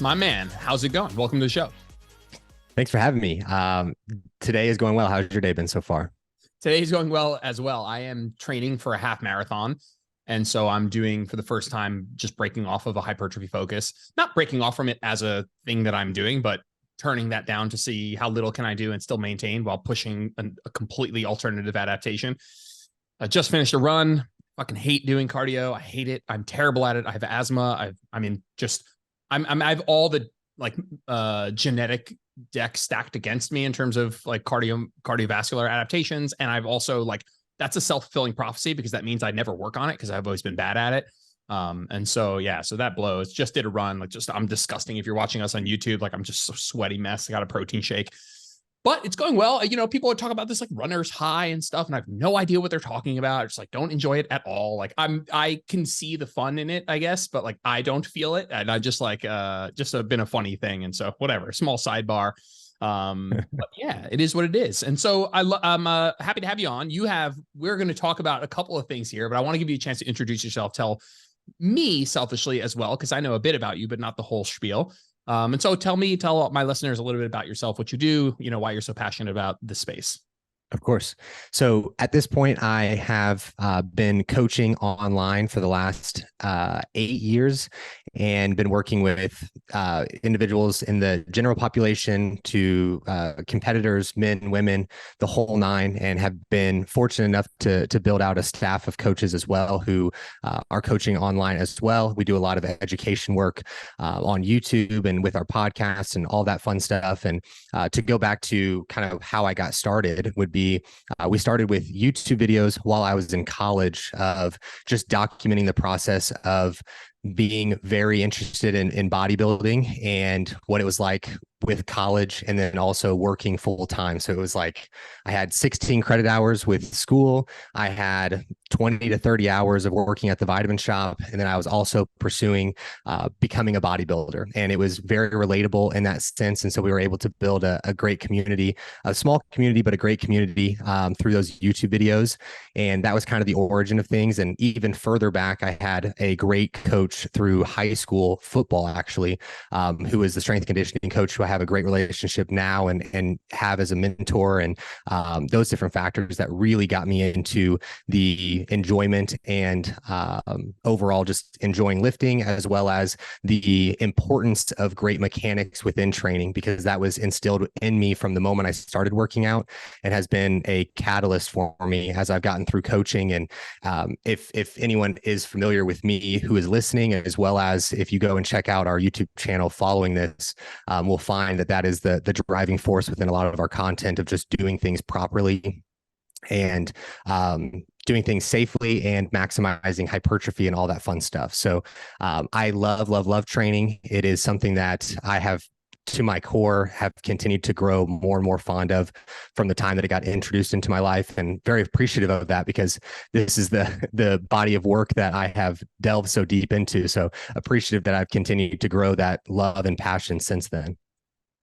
my man. How's it going? Welcome to the show. Thanks for having me. Today is going well. How's your day been so far? Today's going well as well. I am training for a half marathon. And so I'm doing, for the first time, just breaking off of a hypertrophy focus, not breaking off from it as a thing that I'm doing, but turning that down to see how little can I do and still maintain while pushing a completely alternative adaptation. I just finished a run. Fucking hate doing cardio. I hate it. I'm terrible at it. I have asthma. I have all the genetic deck stacked against me in terms of like cardiovascular adaptations. And I've also that's a self-fulfilling prophecy because that means I never work on it because I've always been bad at it. So that blows. Just did a run. I'm disgusting. If you're watching us on YouTube, I'm just a sweaty mess. I got a protein shake, but it's going well. You know, people are talking about this runner's high and stuff, and I have no idea what they're talking about. I just don't enjoy it at all. I can see the fun in it, I guess, but I don't feel it. And I just been a funny thing. And so whatever, small sidebar. But yeah, it is what it is. And so I'm happy to have you on. We're going to talk about a couple of things here, but I want to give you a chance to introduce yourself, tell me selfishly as well, because I know a bit about you, but not the whole spiel. And so tell my listeners a little bit about yourself, what you do, why you're so passionate about this space. Of course. So at this point, I have been coaching online for the last 8 years and been working with individuals in the general population to competitors, men, women, the whole nine, and have been fortunate enough to build out a staff of coaches as well who are coaching online as well. We do a lot of education work on YouTube and with our podcasts and all that fun stuff. And to go back to kind of how I got started would be we started with YouTube videos while I was in college of just documenting the process of being very interested in bodybuilding and what it was like with college and then also working full time. So it was I had 16 credit hours with school. I had 20 to 30 hours of working at the vitamin shop. And then I was also pursuing becoming a bodybuilder. And it was very relatable in that sense. And so we were able to build a great community, a small community, but a great community through those YouTube videos. And that was kind of the origin of things. And even further back, I had a great coach through high school football, actually, who was the strength and conditioning coach who I have a great relationship now and have as a mentor, and those different factors that really got me into the enjoyment and overall just enjoying lifting, as well as the importance of great mechanics within training, because that was instilled in me from the moment I started working out and has been a catalyst for me as I've gotten through coaching. And if anyone is familiar with me who is listening, as well as if you go and check out our YouTube channel following this, we'll find that is the driving force within a lot of our content of just doing things properly and doing things safely and maximizing hypertrophy and all that fun stuff. So I love training. It is something that I have to my core have continued to grow more and more fond of from the time that it got introduced into my life, and very appreciative of that because this is the body of work that I have delved so deep into. So appreciative that I've continued to grow that love and passion since then.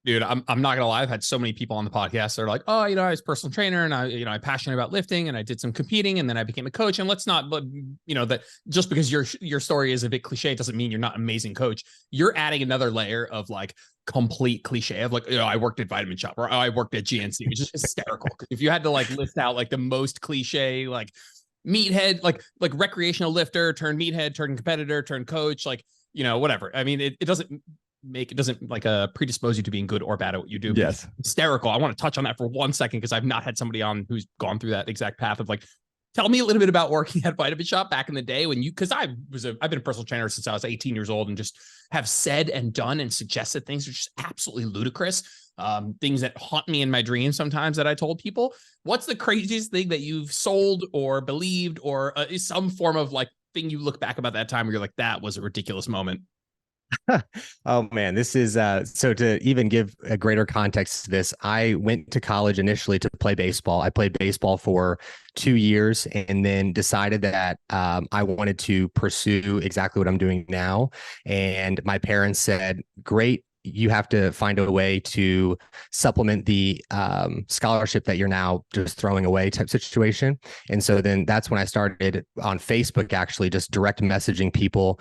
Dude, I'm not gonna lie. I've had so many people on the podcast that are like, oh, I was a personal trainer and I'm passionate about lifting and I did some competing and then I became a coach. And let's not, but that just because your story is a bit cliche doesn't mean you're not an amazing coach. You're adding another layer of complete cliche of I worked at Vitamin Shop or I worked at GNC, which is hysterical. If you had to list out the most cliched meathead, like recreational lifter turned meathead, turned competitor, turned coach, whatever. I mean, it doesn't predispose you to being good or bad at what you do. Yes. Hysterical. I want to touch on that for 1 second because I've not had somebody on who's gone through that exact path of tell me a little bit about working at Vitamin Shop back in the day because I've been a personal trainer since I was 18 years old and just have said and done and suggested things that are just absolutely ludicrous. Things that haunt me in my dreams sometimes that I told people. What's the craziest thing that you've sold or believed or some form of thing you look back about that time where you're that was a ridiculous moment? Oh man, this is so to even give a greater context to this, I went to college initially to play baseball. I played baseball for 2 years and then decided that I wanted to pursue exactly what I'm doing now. And my parents said, great, you have to find a way to supplement the scholarship that you're now just throwing away type situation. And so then that's when I started on Facebook, actually just direct messaging people,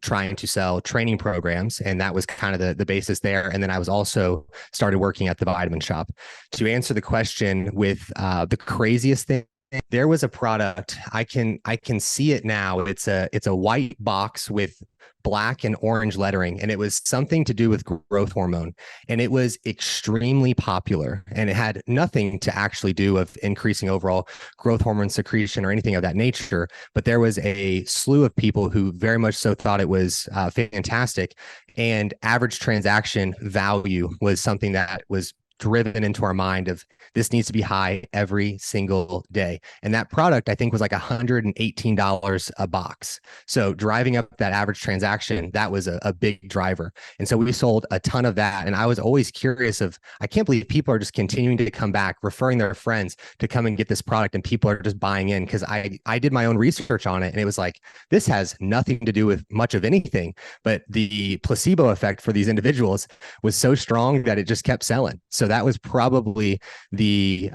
trying to sell training programs. And that was kind of the basis there. And then I was also started working at the Vitamin Shop. To answer the question with the craziest thing, there was a product, I can see it now. It's a white box with black and orange lettering, and it was something to do with growth hormone, and it was extremely popular, and it had nothing to actually do of increasing overall growth hormone secretion or anything of that nature. But there was a slew of people who very much so thought it was fantastic, and average transaction value was something that was driven into our mind of this needs to be high every single day. And that product, I think, was like $118 a box. So driving up that average transaction, that was a big driver. And so we sold a ton of that. And I was always curious I can't believe people are just continuing to come back, referring their friends to come and get this product, and people are just buying in, because I did my own research on it, and it was like, this has nothing to do with much of anything, but the placebo effect for these individuals was so strong that it just kept selling. So that was probably the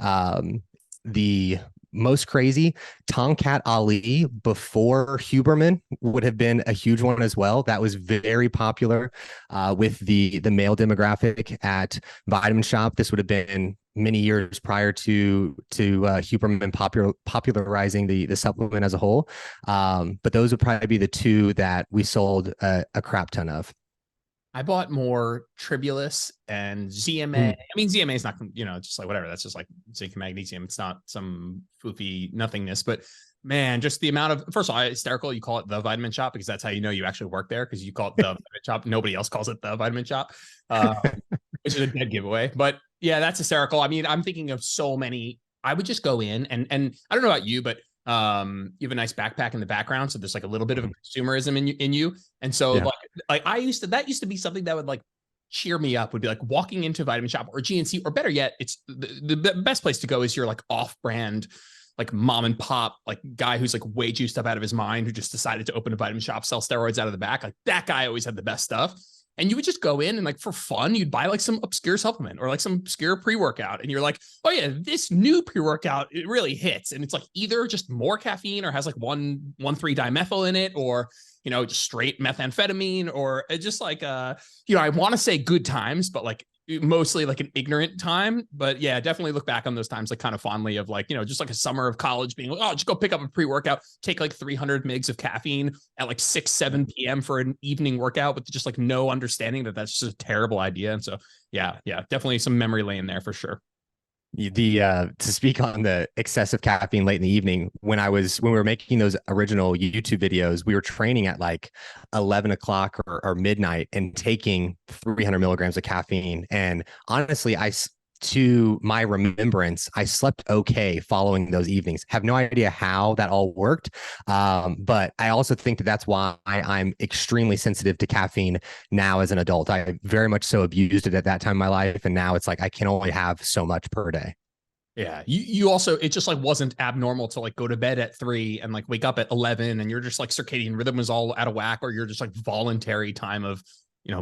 most crazy. Tomcat Ali before Huberman would have been a huge one as well. That was very popular with the male demographic at Vitamin Shop. This would have been many years prior to Huberman popularizing the supplement as a whole. But those would probably be the two that we sold a crap ton of. I bought more Tribulus and ZMA. I mean, ZMA is not, just like whatever. That's just like zinc and magnesium. It's not some foofy nothingness. But man, just the amount of, first of all, hysterical. You call it the Vitamin Shop because that's how you know you actually work there, because you call it the Vitamin Shop. Nobody else calls it the Vitamin Shop, which is a dead giveaway. But yeah, that's hysterical. I mean, I'm thinking of so many. I would just go in and I don't know about you, but you have a nice backpack in the background, so there's like a little bit of consumerism in you. And so like that used to be something that would like cheer me up, would be like walking into Vitamin Shop or GNC, or better yet, it's the best place to go is your like off-brand, like mom and pop, like guy who's like way juiced up out of his mind, who just decided to open a Vitamin Shop, sell steroids out of the back. Like that guy always had the best stuff. And you would just go in and like for fun, you'd buy like some obscure supplement or like some obscure pre-workout. And you're like, oh yeah, this new pre-workout, it really hits. And it's like either just more caffeine or has like 1,3-dimethyl in it, or, just straight methamphetamine, or just like, I want to say good times, but like mostly like an ignorant time. But yeah, definitely look back on those times like kind of fondly of like, just like a summer of college being like, oh, just go pick up a pre-workout, take like 300 mgs of caffeine at like 7 p.m. for an evening workout with just like no understanding that that's just a terrible idea. And so, yeah, definitely some memory lane there for sure. To speak on the excessive caffeine late in the evening, when we were making those original YouTube videos, we were training at like 11 o'clock or midnight and taking 300 milligrams of caffeine. And honestly, to my remembrance, I slept okay following those evenings. Have no idea how that all worked. But I also think that that's why I'm extremely sensitive to caffeine now as an adult. I very much so abused it at that time in my life. And now it's like, I can only have so much per day. Yeah. You also, it just like wasn't abnormal to like go to bed at 3 and like wake up at 11 and you're just like circadian rhythm was all out of whack, or you're just like voluntary time of,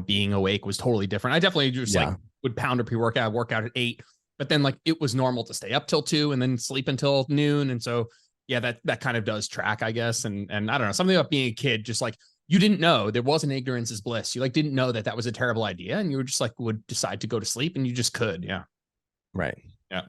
being awake was totally different. I definitely just like would pound a pre-workout, work out at 8, but then like it was normal to stay up till 2 and then sleep until noon. And so, yeah, that kind of does track, I guess. And I don't know, something about being a kid, just like you didn't know, there wasn't ignorance is bliss. You like didn't know that was a terrible idea. And you were just like, would decide to go to sleep and you just could. Yeah. Right. Yeah.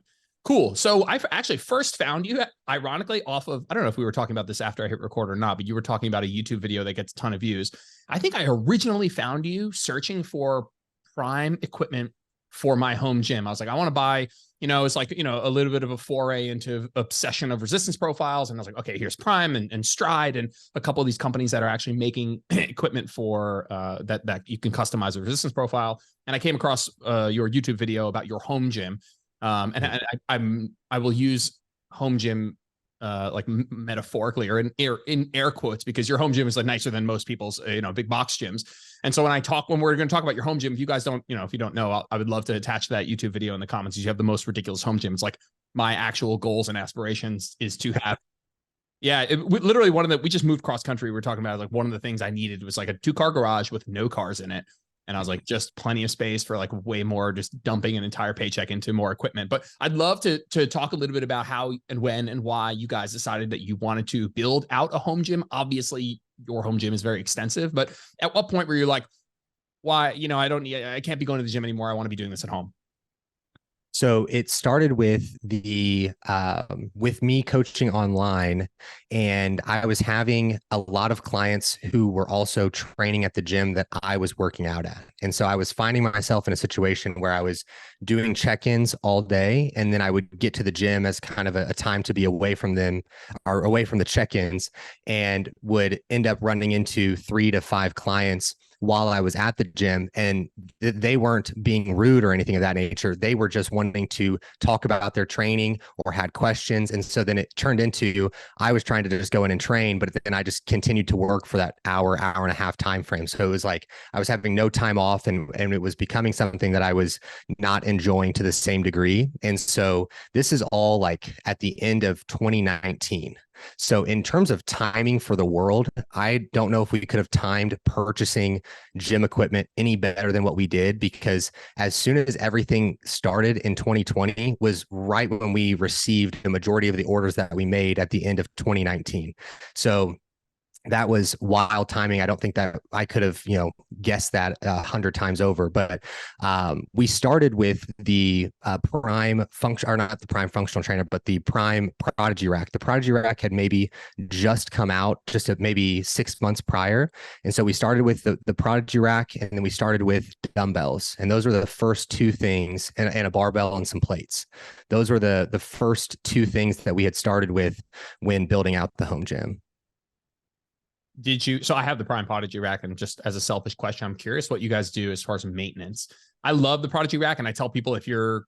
Cool. So I actually first found you, ironically, off of, I don't know if we were talking about this after I hit record or not, but you were talking about a YouTube video that gets a ton of views. I think I originally found you searching for prime equipment for my home gym. I was like, I want to buy, it's like, a little bit of a foray into obsession of resistance profiles. And I was like, okay, here's Prime and Stride and a couple of these companies that are actually making equipment for that you can customize a resistance profile. And I came across your YouTube video about your home gym. And I will use home gym like metaphorically or in air quotes, because your home gym is like nicer than most people's big box gyms. And so when we're going to talk about your home gym, if you guys don't if you don't know, I would love to attach that YouTube video in the comments. You have the most ridiculous home gym. It's like my actual goals and aspirations is to have. Yeah, literally we just moved cross country. We were talking about like one of the things I needed was like a 2-car garage with no cars in it. And I was like, just plenty of space for like way more, just dumping an entire paycheck into more equipment. But I'd love to talk a little bit about how and when and why you guys decided that you wanted to build out a home gym. Obviously, your home gym is very extensive, but at what point were you like, why, I can't be going to the gym anymore. I want to be doing this at home. So it started with with me coaching online, and I was having a lot of clients who were also training at the gym that I was working out at. And so I was finding myself in a situation where I was doing check-ins all day, and then I would get to the gym as kind of a time to be away from them or away from the check-ins, and would end up running into 3 to 5 clients while I was at the gym, and they weren't being rude or anything of that nature. They were just wanting to talk about their training or had questions. And so then it turned into, I was trying to just go in and train, but then I just continued to work for that hour and a half time frame. So it was like I was having no time off, and it was becoming something that I was not enjoying to the same degree. And so this is all like at the end of 2019. So in terms of timing for the world, I don't know if we could have timed purchasing gym equipment any better than what we did, because as soon as everything started in 2020 was right when we received the majority of the orders that we made at the end of 2019. So that was wild timing. I don't think that I could have, guessed that 100 times over. But we started with the Prime function, or not the Prime functional trainer, but the Prime Prodigy Rack. The Prodigy Rack had maybe just come out, just maybe 6 months prior. And so we started with the Prodigy Rack, and then we started with dumbbells. And those were the first 2 things, and a barbell and some plates. Those were the first 2 things that we had started with when building out the home gym. So I have the Prime Prodigy Rack, and just as a selfish question, I'm curious what you guys do as far as maintenance. I love the Prodigy Rack, and I tell people, if you're,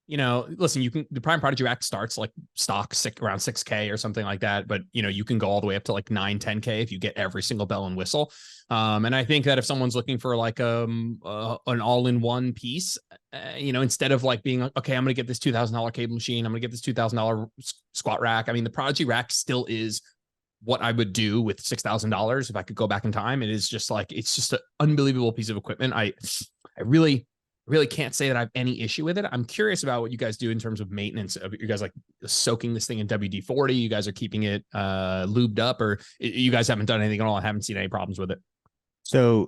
listen, the Prime Prodigy Rack starts like stock around 6K or something like that, but you can go all the way up to like 9, 10K if you get every single bell and whistle. And I think that if someone's looking for like an all-in-one piece, instead of like being like, okay, I'm going to get this $2,000 cable machine, I'm going to get this $2,000 squat rack. I mean, the Prodigy Rack still is what I would do with $6,000 if I could go back in time. It is just like, it's just an unbelievable piece of equipment. I really can't say that I have any issue with it. I'm curious about what you guys do in terms of maintenance. You guys like soaking this thing in WD-40? You guys are keeping it lubed up, or you guys haven't done anything at all? I haven't seen any problems with it. So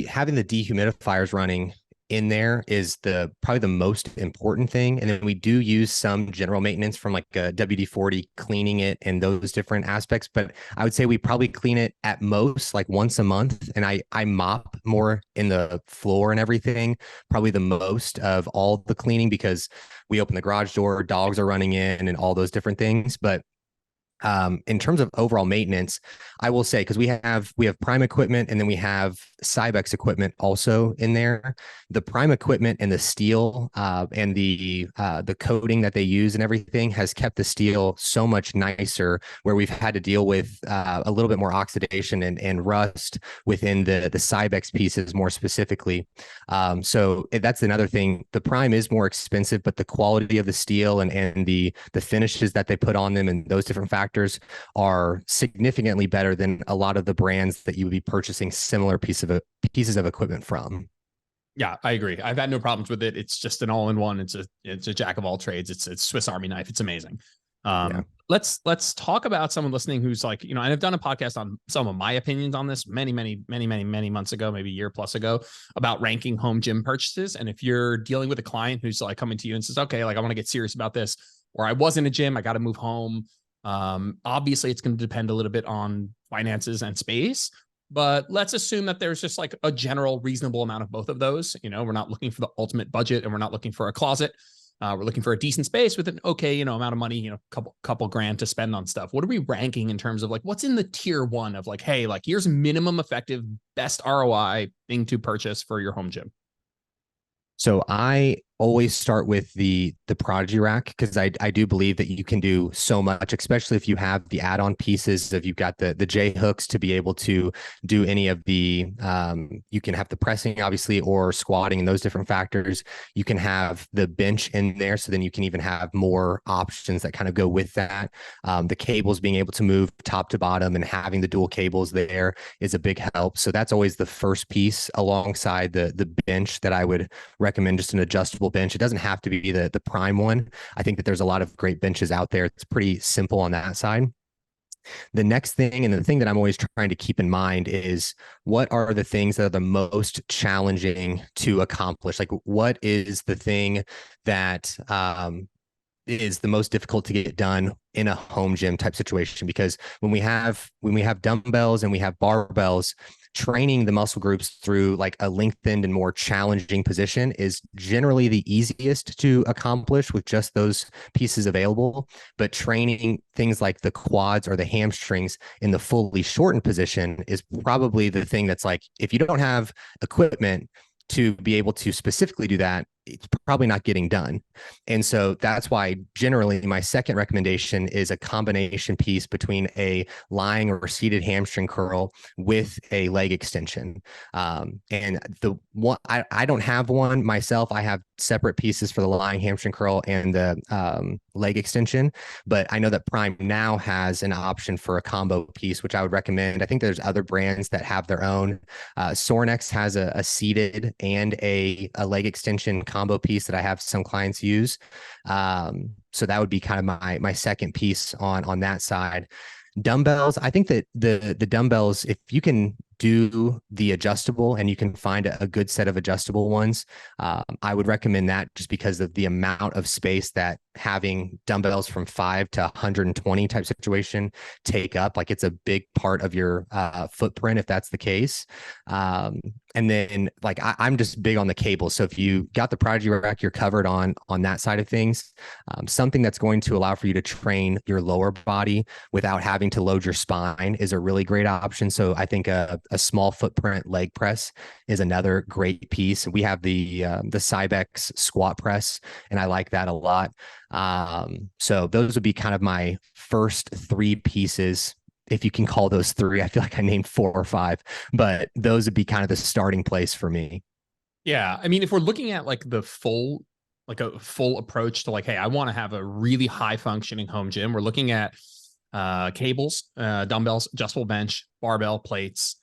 having the dehumidifiers running in there is probably the most important thing. And then we do use some general maintenance from like a WD-40, cleaning it and those different aspects. But I would say we probably clean it at most like once a month. And I mop more in the floor and everything, probably the most of all the cleaning, because we open the garage door, dogs are running in and all those different things. But in terms of overall maintenance, I will say, because we have Prime equipment, and then we have Cybex equipment also in there. The Prime equipment and the steel and the coating that they use and everything has kept the steel so much nicer, where we've had to deal with a little bit more oxidation and rust within the Cybex pieces more specifically. So that's another thing. The Prime is more expensive, but the quality of the steel and the finishes that they put on them and those different factors are significantly better than a lot of the brands that you would be purchasing similar pieces of equipment from. Yeah, I agree. I've had no problems with it. It's just an all-in-one. It's a jack of all trades. It's Swiss Army knife. It's amazing. Yeah. Let's talk about someone listening who's like, and I've done a podcast on some of my opinions on this many months ago, maybe a year plus ago, about ranking home gym purchases. And if you're dealing with a client who's like coming to you and says, okay, like I want to get serious about this, or I was in a gym, I got to move home. Obviously it's going to depend a little bit on finances and space, but let's assume that there's just like a general reasonable amount of both of those. We're not looking for the ultimate budget, and we're not looking for a closet. We're looking for a decent space with an okay, amount of money, couple grand to spend on stuff. What are we ranking in terms of like, what's in the tier 1 of like, hey, like here's minimum effective, best ROI thing to purchase for your home gym? So I always start with the Prodigy rack, because I do believe that you can do so much, especially if you have the add-on pieces of, you've got the J hooks to be able to do any of the you can have the pressing obviously, or squatting, and those different factors. You can have the bench in there, so then you can even have more options that kind of go with that. The cables being able to move top to bottom and having the dual cables there is a big help. So that's always the first piece alongside the bench that I would recommend, just an adjustable bench. It doesn't have to be the prime one. I think that there's a lot of great benches out there. It's pretty simple on that side. The next thing, and the thing that I'm always trying to keep in mind, is what are the things that are the most challenging to accomplish? Like, what is the thing that is the most difficult to get done in a home gym type situation? Because when we have dumbbells and we have barbells, training the muscle groups through like a lengthened and more challenging position is generally the easiest to accomplish with just those pieces available. But training things like the quads or the hamstrings in the fully shortened position is probably the thing that's like, if you don't have equipment to be able to specifically do that, it's probably not getting done. And so that's why generally my second recommendation is a combination piece between a lying or seated hamstring curl with a leg extension. And the one, I don't have one myself. I have separate pieces for the lying hamstring curl and the leg extension, but I know that Prime now has an option for a combo piece, which I would recommend. I think there's other brands that have their own. Sornex has a seated and a leg extension combo piece that I have some clients use. So that would be kind of my second piece on that side. Dumbbells, I think that the dumbbells, if you can do the adjustable and you can find a good set of adjustable ones, I would recommend that, just because of the amount of space that having dumbbells from 5 to 120 type situation take up. Like, it's a big part of your footprint if that's the case. And then like I'm just big on the cables. So if you got the Prodigy rack, you're covered on that side of things. Something that's going to allow for you to train your lower body without having to load your spine is a really great option. So I think a small footprint leg press is another great piece. We have the Cybex squat press, and I like that a lot. So those would be kind of my first three pieces, if you can call those three. I feel like I named 4 or 5, but those would be kind of the starting place for me. Yeah. I mean, if we're looking at like a full approach to like, hey, I want to have a really high functioning home gym, we're looking at cables, dumbbells, adjustable bench, barbell, plates,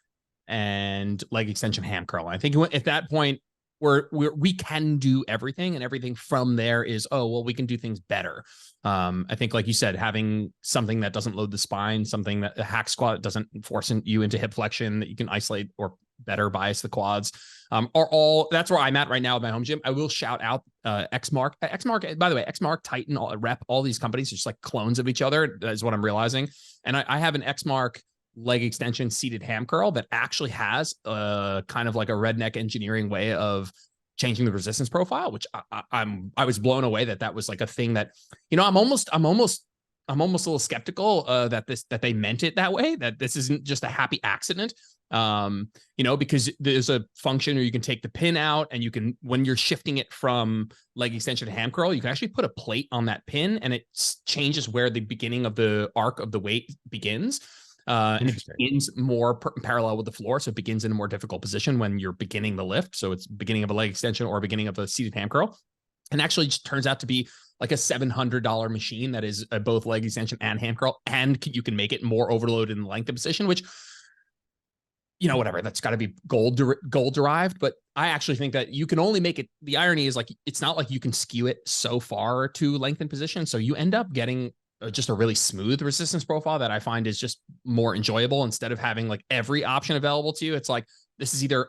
and leg extension, ham curl. I think at that point we can do everything, and everything from there is, oh, well, we can do things better. I think, like you said, having something that doesn't load the spine, something that a hack squat doesn't force you into hip flexion, that you can isolate or better bias the quads, are all, that's where I'm at right now at my home gym. I will shout out Xmark, by the way, Xmark, Titan, Rep, all these companies are just like clones of each other, is what I'm realizing. And I have an Xmark leg extension seated ham curl that actually has kind of like a redneck engineering way of changing the resistance profile, which I was blown away that was like a thing that, I'm almost a little skeptical that they meant it that way, that this isn't just a happy accident. Because there's a function where you can take the pin out, and you can, when you're shifting it from leg extension to ham curl, you can actually put a plate on that pin, and it changes where the beginning of the arc of the weight begins. And it begins more parallel with the floor. So it begins in a more difficult position when you're beginning the lift. So it's beginning of a leg extension or beginning of a seated ham curl. And actually just turns out to be like a $700 machine that is both leg extension and ham curl. And you can make it more overloaded in the lengthened position, which, whatever, that's got to be gold derived. But I actually think that you can only make it. The irony is, like, it's not like you can skew it so far to lengthened position. So you end up getting just a really smooth resistance profile that I find is just more enjoyable. Instead of having like every option available to you, it's like, this is either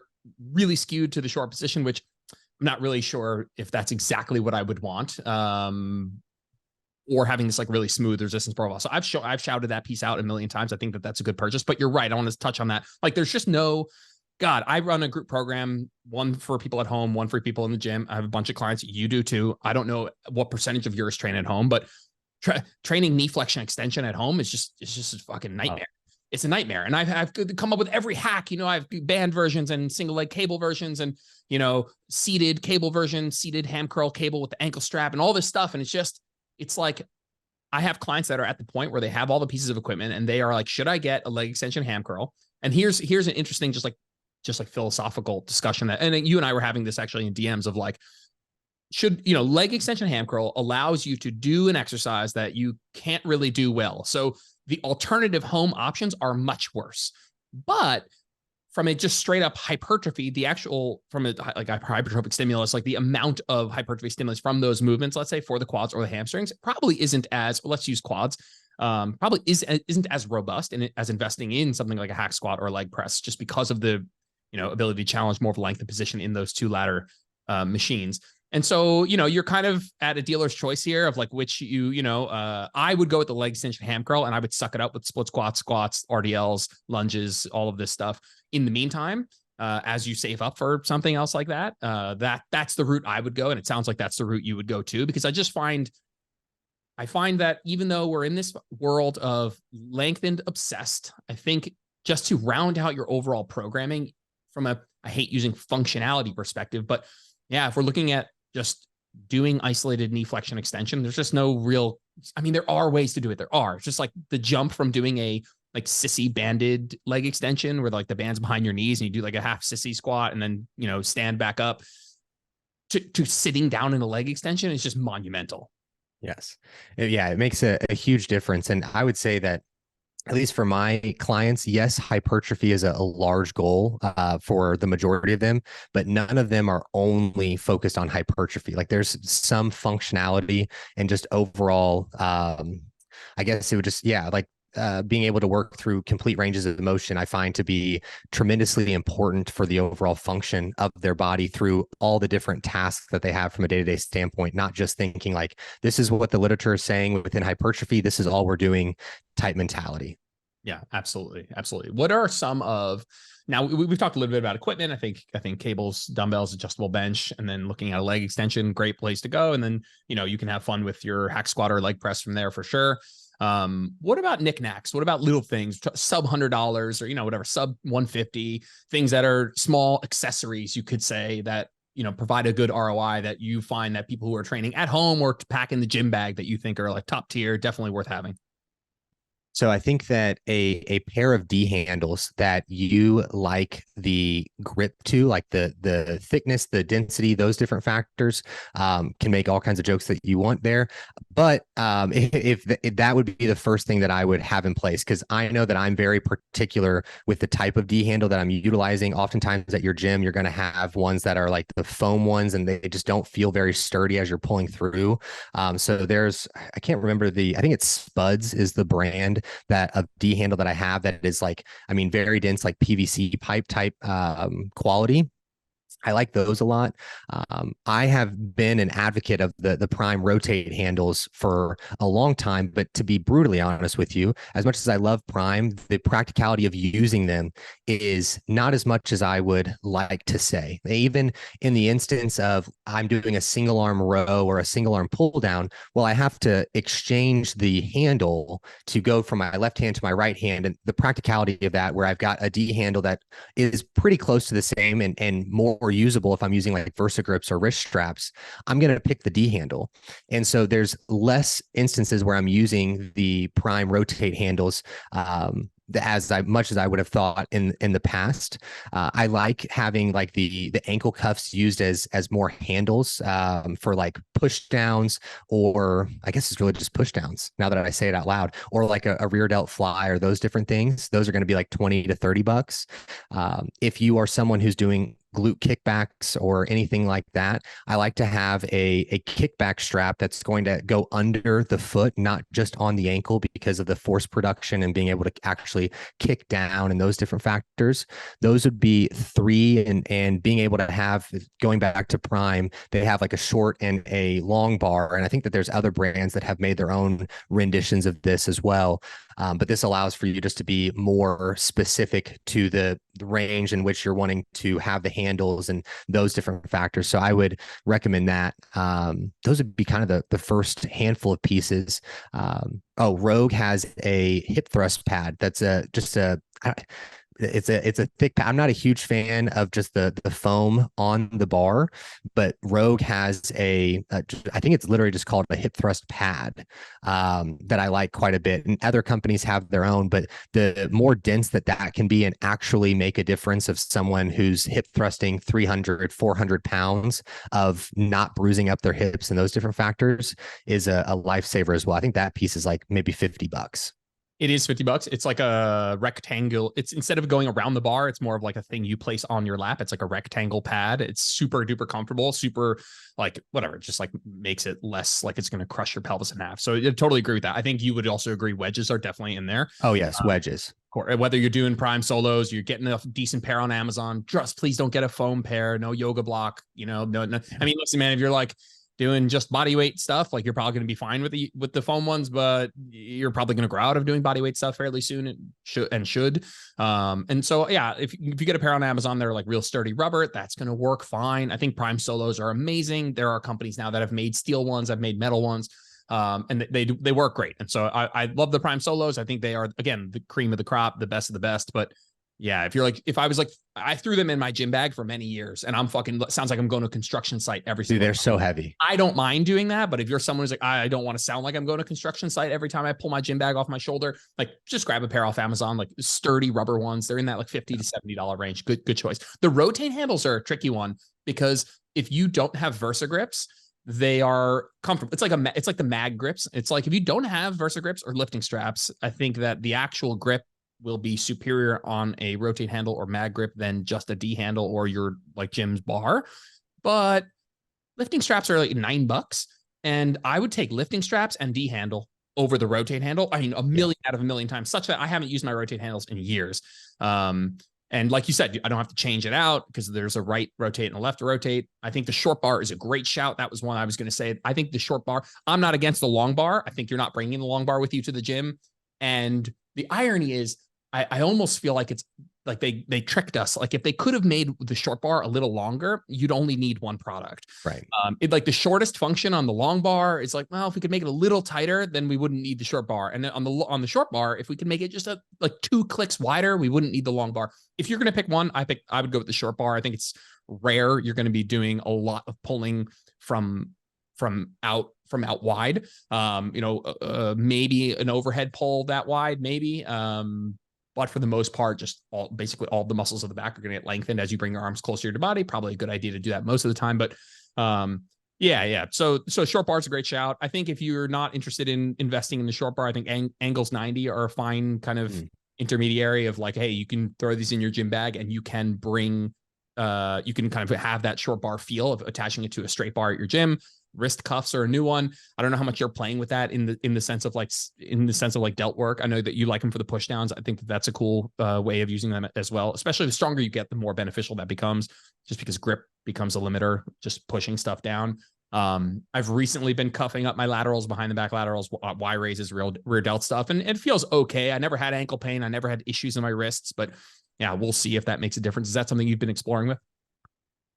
really skewed to the short position, which I'm not really sure if that's exactly what I would want, or having this like really smooth resistance profile. So I've shouted that piece out a million times. I think that that's a good purchase, but you're right. I want to touch on that. Like, there's just God, I run a group program, one for people at home, one for people in the gym. I have a bunch of clients. You do too. I don't know what percentage of yours train at home, but training knee flexion extension at home is just a fucking nightmare. it's a nightmare. And I've come up with every hack. I have band versions and single leg cable versions and, seated cable version, seated ham curl cable with the ankle strap and all this stuff. And it's like, I have clients that are at the point where they have all the pieces of equipment and they are like, should I get a leg extension ham curl? And here's an interesting, just like philosophical discussion that, and you and I were having this actually in DMs of like, should, leg extension ham curl allows you to do an exercise that you can't really do well. So the alternative home options are much worse. But from a just straight up hypertrophy, the actual, from a hypertrophic stimulus, like the amount of hypertrophy stimulus from those movements, let's say for the quads or the hamstrings, probably isn't as, let's use quads, probably isn't as robust as investing in something like a hack squat or a leg press, just because of the, ability to challenge more of length of position in those two ladder machines. And so, you're kind of at a dealer's choice here of like which I would go with the leg extension ham curl and I would suck it up with split squats, RDLs, lunges, all of this stuff. In the meantime, as you save up for something else like that, that's the route I would go. And it sounds like that's the route you would go too, because I find that even though we're in this world of lengthened obsessed, I think just to round out your overall programming from I hate using functionality perspective, but yeah, if we're looking at just doing isolated knee flexion extension, there's just no real, there are ways to do it. There are. It's just like the jump from doing a like sissy banded leg extension where like the band's behind your knees and you do like a half sissy squat and then, stand back up to sitting down in a leg extension is just monumental. Yes. Yeah, it makes a huge difference. And I would say that, at least for my clients, yes, hypertrophy is a large goal for the majority of them, but none of them are only focused on hypertrophy. Like there's some functionality and just overall, I guess it would just, being able to work through complete ranges of motion, I find to be tremendously important for the overall function of their body through all the different tasks that they have from a day-to-day standpoint, not just thinking like, this is what the literature is saying within hypertrophy, this is all we're doing type mentality. Yeah, absolutely. Absolutely. What are some of, now we've talked a little bit about equipment. I think cables, dumbbells, adjustable bench, and then looking at a leg extension, great place to go. And then, you can have fun with your hack squat or leg press from there for sure. What about knickknacks? What about little things, sub $100 or, whatever, sub 150, things that are small accessories, you could say, that, provide a good ROI that you find that people who are training at home or to pack in the gym bag that you think are like top tier, definitely worth having? So I think that a pair of D handles that you like the grip to, like the thickness, the density, those different factors, can make all kinds of jokes that you want there. But if that would be the first thing that I would have in place, because I know that I'm very particular with the type of D handle that I'm utilizing. Oftentimes at your gym, you're going to have ones that are like the foam ones, and they just don't feel very sturdy as you're pulling through. So I can't remember I think it's Spuds is the brand that of D handle that I have that is like, very dense, like PVC pipe type quality. I like those a lot. I have been an advocate of the Prime rotate handles for a long time, but to be brutally honest with you, as much as I love Prime, the practicality of using them is not as much as I would like to say. Even in the instance of I'm doing a single arm row or a single arm pull down, well, I have to exchange the handle to go from my left hand to my right hand. And the practicality of that, where I've got a D handle that is pretty close to the same and more usable if I'm using like Versa grips or wrist straps, I'm going to pick the D handle. And so there's less instances where I'm using the Prime rotate handles as much as I would have thought in the past. I like having like the ankle cuffs used as more handles for like push downs, or I guess it's really just push downs now that I say it out loud, or like a rear delt fly or those different things. Those are going to be like 20 to 30 bucks. If you are someone who's doing glute kickbacks or anything like that, I like to have a kickback strap that's going to go under the foot, not just on the ankle, because of the force production and being able to actually kick down and those different factors. Those would be three, and being able to have, going back to Prime, they have like a short and a long bar. And I think that there's other brands that have made their own renditions of this as well. But this allows for you just to be more specific to the range in which you're wanting to have the handles and those different factors. So I would recommend that. Those would be kind of the first handful of pieces. Rogue has a hip thrust pad. That's it's a thick pad. I'm not a huge fan of just the foam on the bar, but Rogue has I think it's literally just called a hip thrust pad, that I like quite a bit. And other companies have their own, but the more dense that can be and actually make a difference of someone who's hip thrusting 300, 400 pounds of not bruising up their hips and those different factors is a lifesaver as well. I think that piece is like maybe $50. It is $50. It's like a rectangle. It's, instead of going around the bar, it's more of like a thing you place on your lap. It's like a rectangle pad. It's super duper comfortable, super like whatever, just like makes it less like it's going to crush your pelvis in half. So I totally agree with that. I think you would also agree wedges are definitely in there. Oh yes, wedges. Whether you're doing prime solos, you're getting a decent pair on Amazon, just please don't get a foam pair, no yoga block, no. I mean, listen, man, if you're like doing just body weight stuff, like you're probably going to be fine with the foam ones, but you're probably going to grow out of doing body weight stuff fairly soon and should. And so, yeah, if you get a pair on Amazon, they're like real sturdy rubber, that's going to work fine. I think prime solos are amazing. There are companies now that have made steel ones, have made metal ones. And they work great. And so I love the prime solos. I think they are, again, the cream of the crop, the best of the best. But yeah, if I was like, I threw them in my gym bag for many years and sounds like I'm going to a construction site every single time. They're time. So heavy. I don't mind doing that. But if you're someone who's like, I don't want to sound like I'm going to a construction site every time I pull my gym bag off my shoulder, like just grab a pair off Amazon, like sturdy rubber ones. They're in that like $50 to $70 range. Good choice. The rotate handles are a tricky one because if you don't have Versa grips, they are comfortable. It's like the mag grips. It's like if you don't have Versa grips or lifting straps, I think that the actual grip will be superior on a rotate handle or mag grip than just a D handle or your like gym's bar. But lifting straps are like $9, and I would take lifting straps and D handle over the rotate handle. I mean, a million out of a million times, such that I haven't used my rotate handles in years. And like you said, I don't have to change it out because there's a right rotate and a left rotate. I think the short bar is a great shout. That was one I was going to say. I think the short bar, I'm not against the long bar. I think you're not bringing the long bar with you to the gym. And the irony is, I almost feel like it's like they tricked us. Like if they could have made the short bar a little longer, you'd only need one product. Right. Like the shortest function on the long bar is like, well, if we could make it a little tighter, then we wouldn't need the short bar. And then on the short bar, if we could make it just like 2 clicks wider, we wouldn't need the long bar. If you're going to pick one, I would go with the short bar. I think it's rare you're going to be doing a lot of pulling from out wide. Maybe an overhead pull that wide, maybe. But for the most part, just basically all the muscles of the back are going to get lengthened as you bring your arms closer to your body. Probably a good idea to do that most of the time. But yeah. So short bar is a great shout. I think if you're not interested in investing in the short bar, I think angles 90 are a fine kind of intermediary of like, hey, you can throw these in your gym bag and you can bring, you can kind of have that short bar feel of attaching it to a straight bar at your gym. Wrist cuffs are a new one. I don't know how much you're playing with that in the sense of like delt work. I know that you like them for the push downs. I think that's a cool way of using them as well. Especially the stronger you get, the more beneficial that becomes, just because grip becomes a limiter, just pushing stuff down. I've recently been cuffing up my laterals, behind the back laterals, Y raises, rear delt stuff, and it feels okay. I never had ankle pain. I never had issues in my wrists, but yeah, we'll see if that makes a difference. Is that something you've been exploring with?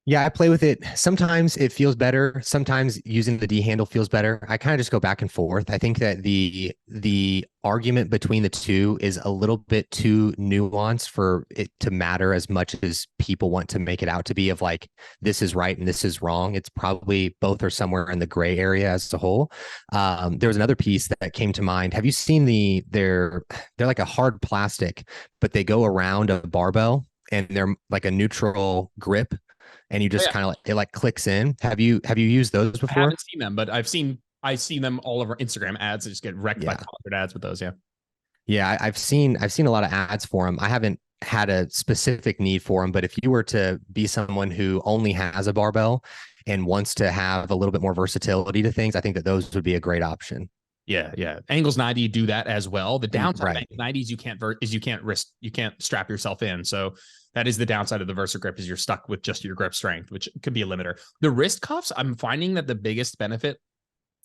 Yeah, I play with it. Sometimes it feels better. Sometimes using the D handle feels better. I kind of just go back and forth. I think that the argument between the two is a little bit too nuanced for it to matter as much as people want to make it out to be, of like, this is right and this is wrong. It's probably both are somewhere in the gray area as a whole. There was another piece that came to mind. Have you seen they're like a hard plastic, but they go around a barbell and they're like a neutral grip. And you just kind of it like clicks in. Have you used those before? I haven't seen them, but I see them all over Instagram ads. I just get wrecked by sponsored ads with those. Yeah. I've seen a lot of ads for them. I haven't had a specific need for them, but if you were to be someone who only has a barbell and wants to have a little bit more versatility to things, I think that those would be a great option. Yeah. Angles 90 do that as well. The downside of Angles 90 is you can't strap yourself in. So that is the downside of the Versa grip, is you're stuck with just your grip strength, which could be a limiter. The wrist cuffs, I'm finding that the biggest benefit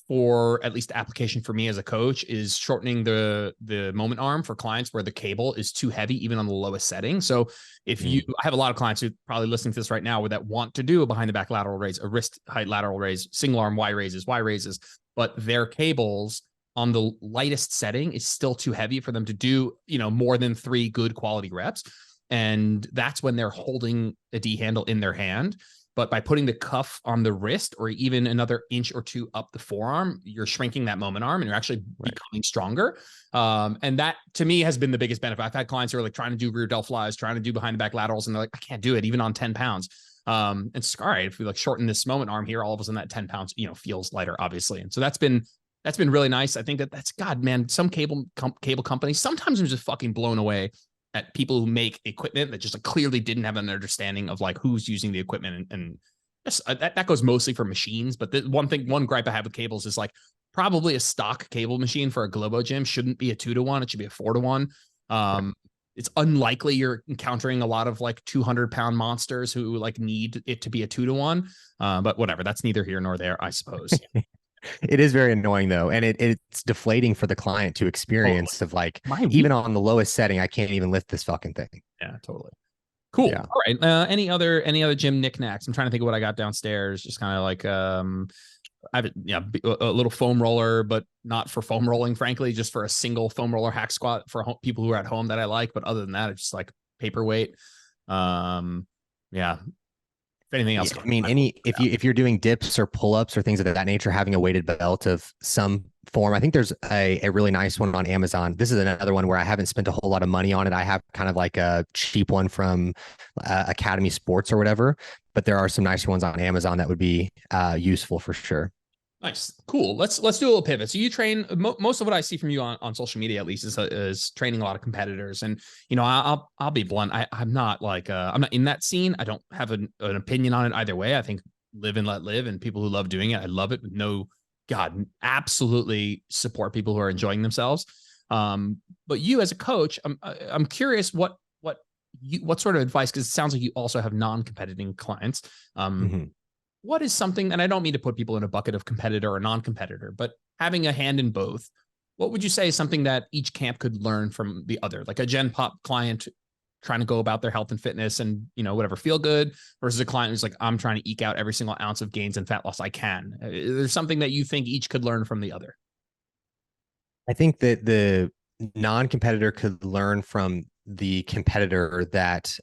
for at least application for me as a coach is shortening the moment arm for clients where the cable is too heavy, even on the lowest setting. So if you, I have a lot of clients who probably listening to this right now that want to do a behind the back lateral raise, a wrist height lateral raise, single arm Y raises, but their cables on the lightest setting is still too heavy for them to do, more than 3 good quality reps. And that's when they're holding a D handle in their hand. But by putting the cuff on the wrist or even another inch or 2 up the forearm, you're shrinking that moment arm and you're actually becoming stronger. And that to me has been the biggest benefit. I've had clients who are like trying to do rear delt flies, trying to do behind the back laterals, and they're like, I can't do it even on 10 pounds. And it's all right. If we like shorten this moment arm here, all of a sudden that 10 pounds, feels lighter, obviously. And so that's been really nice. I think that's God, man, some cable companies, sometimes I'm just fucking blown away at people who make equipment that just clearly didn't have an understanding of like who's using the equipment. And just, that goes mostly for machines. But the one gripe I have with cables is like probably a stock cable machine for a Globo gym shouldn't be a 2-to-1. It should be a 4-to-1. It's unlikely you're encountering a lot of like 200-pound monsters who like need it to be a 2-to-1. But whatever, that's neither here nor there, I suppose. It is very annoying though, and it's deflating for the client to experience of like, even on the lowest setting, I can't even lift this fucking thing. Yeah, totally. Cool. Yeah. All right. Any other gym knickknacks? I'm trying to think of what I got downstairs. Just kind of like I have a little foam roller, but not for foam rolling, frankly, just for a single foam roller hack squat for people who are at home that I like. But other than that, it's just like paperweight. Yeah. If anything else, I mean, if you're doing dips or pull-ups or things of that nature, having a weighted belt of some form. I think there's a really nice one on Amazon. This is another one where I haven't spent a whole lot of money on it. I have kind of like a cheap one from Academy Sports or whatever, but there are some nicer ones on Amazon that would be useful for sure. Nice. Cool. Let's do a little pivot. So you train, most of what I see from you on social media, at least, is training a lot of competitors. And, I'll be blunt. I'm not like, I'm not in that scene. I don't have an opinion on it either way. I think live and let live, and people who love doing it, I love it. No, God, absolutely support people who are enjoying themselves. But you as a coach, I'm curious what sort of advice, because it sounds like you also have non-competitive clients. What is something, and I don't mean to put people in a bucket of competitor or non-competitor, but having a hand in both, what would you say is something that each camp could learn from the other? Like a Gen Pop client trying to go about their health and fitness and, whatever, feel good, versus a client who's like, I'm trying to eke out every single ounce of gains and fat loss I can. Is there something that you think each could learn from the other? I think that the non-competitor could learn from the competitor that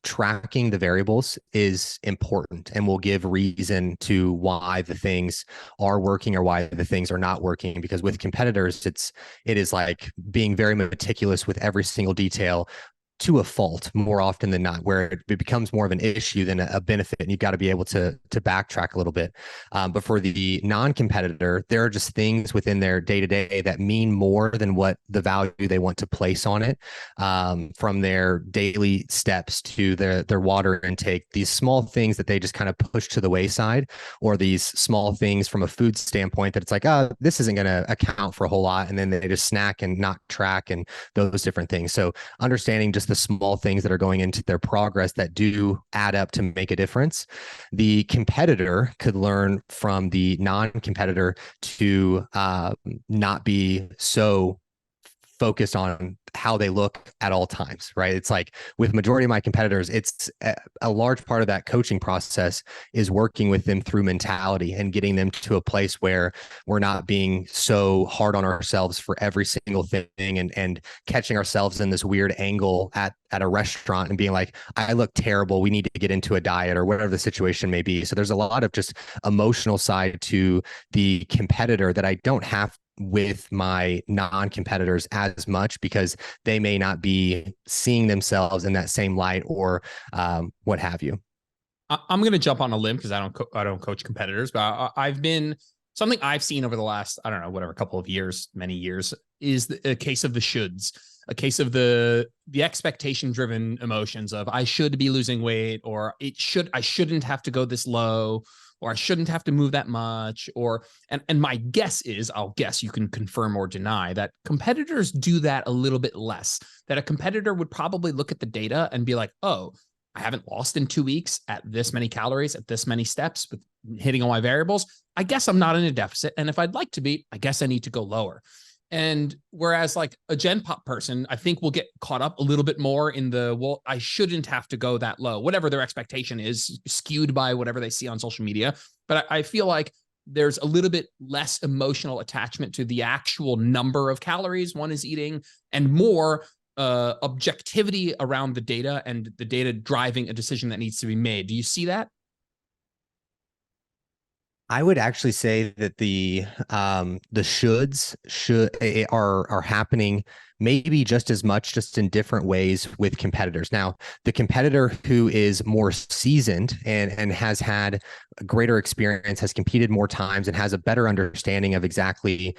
tracking the variables is important and will give reason to why the things are working or why the things are not working. Because with competitors, it is like being very meticulous with every single detail, to a fault more often than not, where it becomes more of an issue than a benefit. And you've got to be able to backtrack a little bit. But for the non-competitor, there are just things within their day-to-day that mean more than what the value they want to place on it, from their daily steps to their water intake, these small things that they just kind of push to the wayside, or these small things from a food standpoint that it's like, this isn't going to account for a whole lot. And then they just snack and not track and those different things. So understanding just the small things that are going into their progress that do add up to make a difference. The competitor could learn from the non-competitor to not be so focused on how they look at all times, right? It's like with majority of my competitors, it's a large part of that coaching process is working with them through mentality and getting them to a place where we're not being so hard on ourselves for every single thing, and catching ourselves in this weird angle at a restaurant and being like, I look terrible, we need to get into a diet, or whatever the situation may be. So there's a lot of just emotional side to the competitor that I don't have with my non-competitors as much, because they may not be seeing themselves in that same light, or what have you. I'm going to jump on a limb because I don't coach competitors, but I've been, something I've seen over the last, I don't know, whatever, couple of years, many years, is a case of the shoulds, a case of the expectation driven emotions of I should be losing weight, or I shouldn't have to go this low, or I shouldn't have to move that much, and my guess is, I'll guess, you can confirm or deny, that competitors do that a little bit less, that a competitor would probably look at the data and be like, oh, I haven't lost in 2 weeks at this many calories, at this many steps with hitting all my variables. I guess I'm not in a deficit. And if I'd like to be, I guess I need to go lower. And whereas like a Gen Pop person, I think will get caught up a little bit more in the, well, I shouldn't have to go that low, whatever their expectation is, skewed by whatever they see on social media. But I feel like there's a little bit less emotional attachment to the actual number of calories one is eating, and more objectivity around the data, and the data driving a decision that needs to be made. Do you see that? I would actually say that the are happening maybe just as much, just in different ways with competitors. Now, the competitor who is more seasoned and has had a greater experience, has competed more times, and has a better understanding of exactly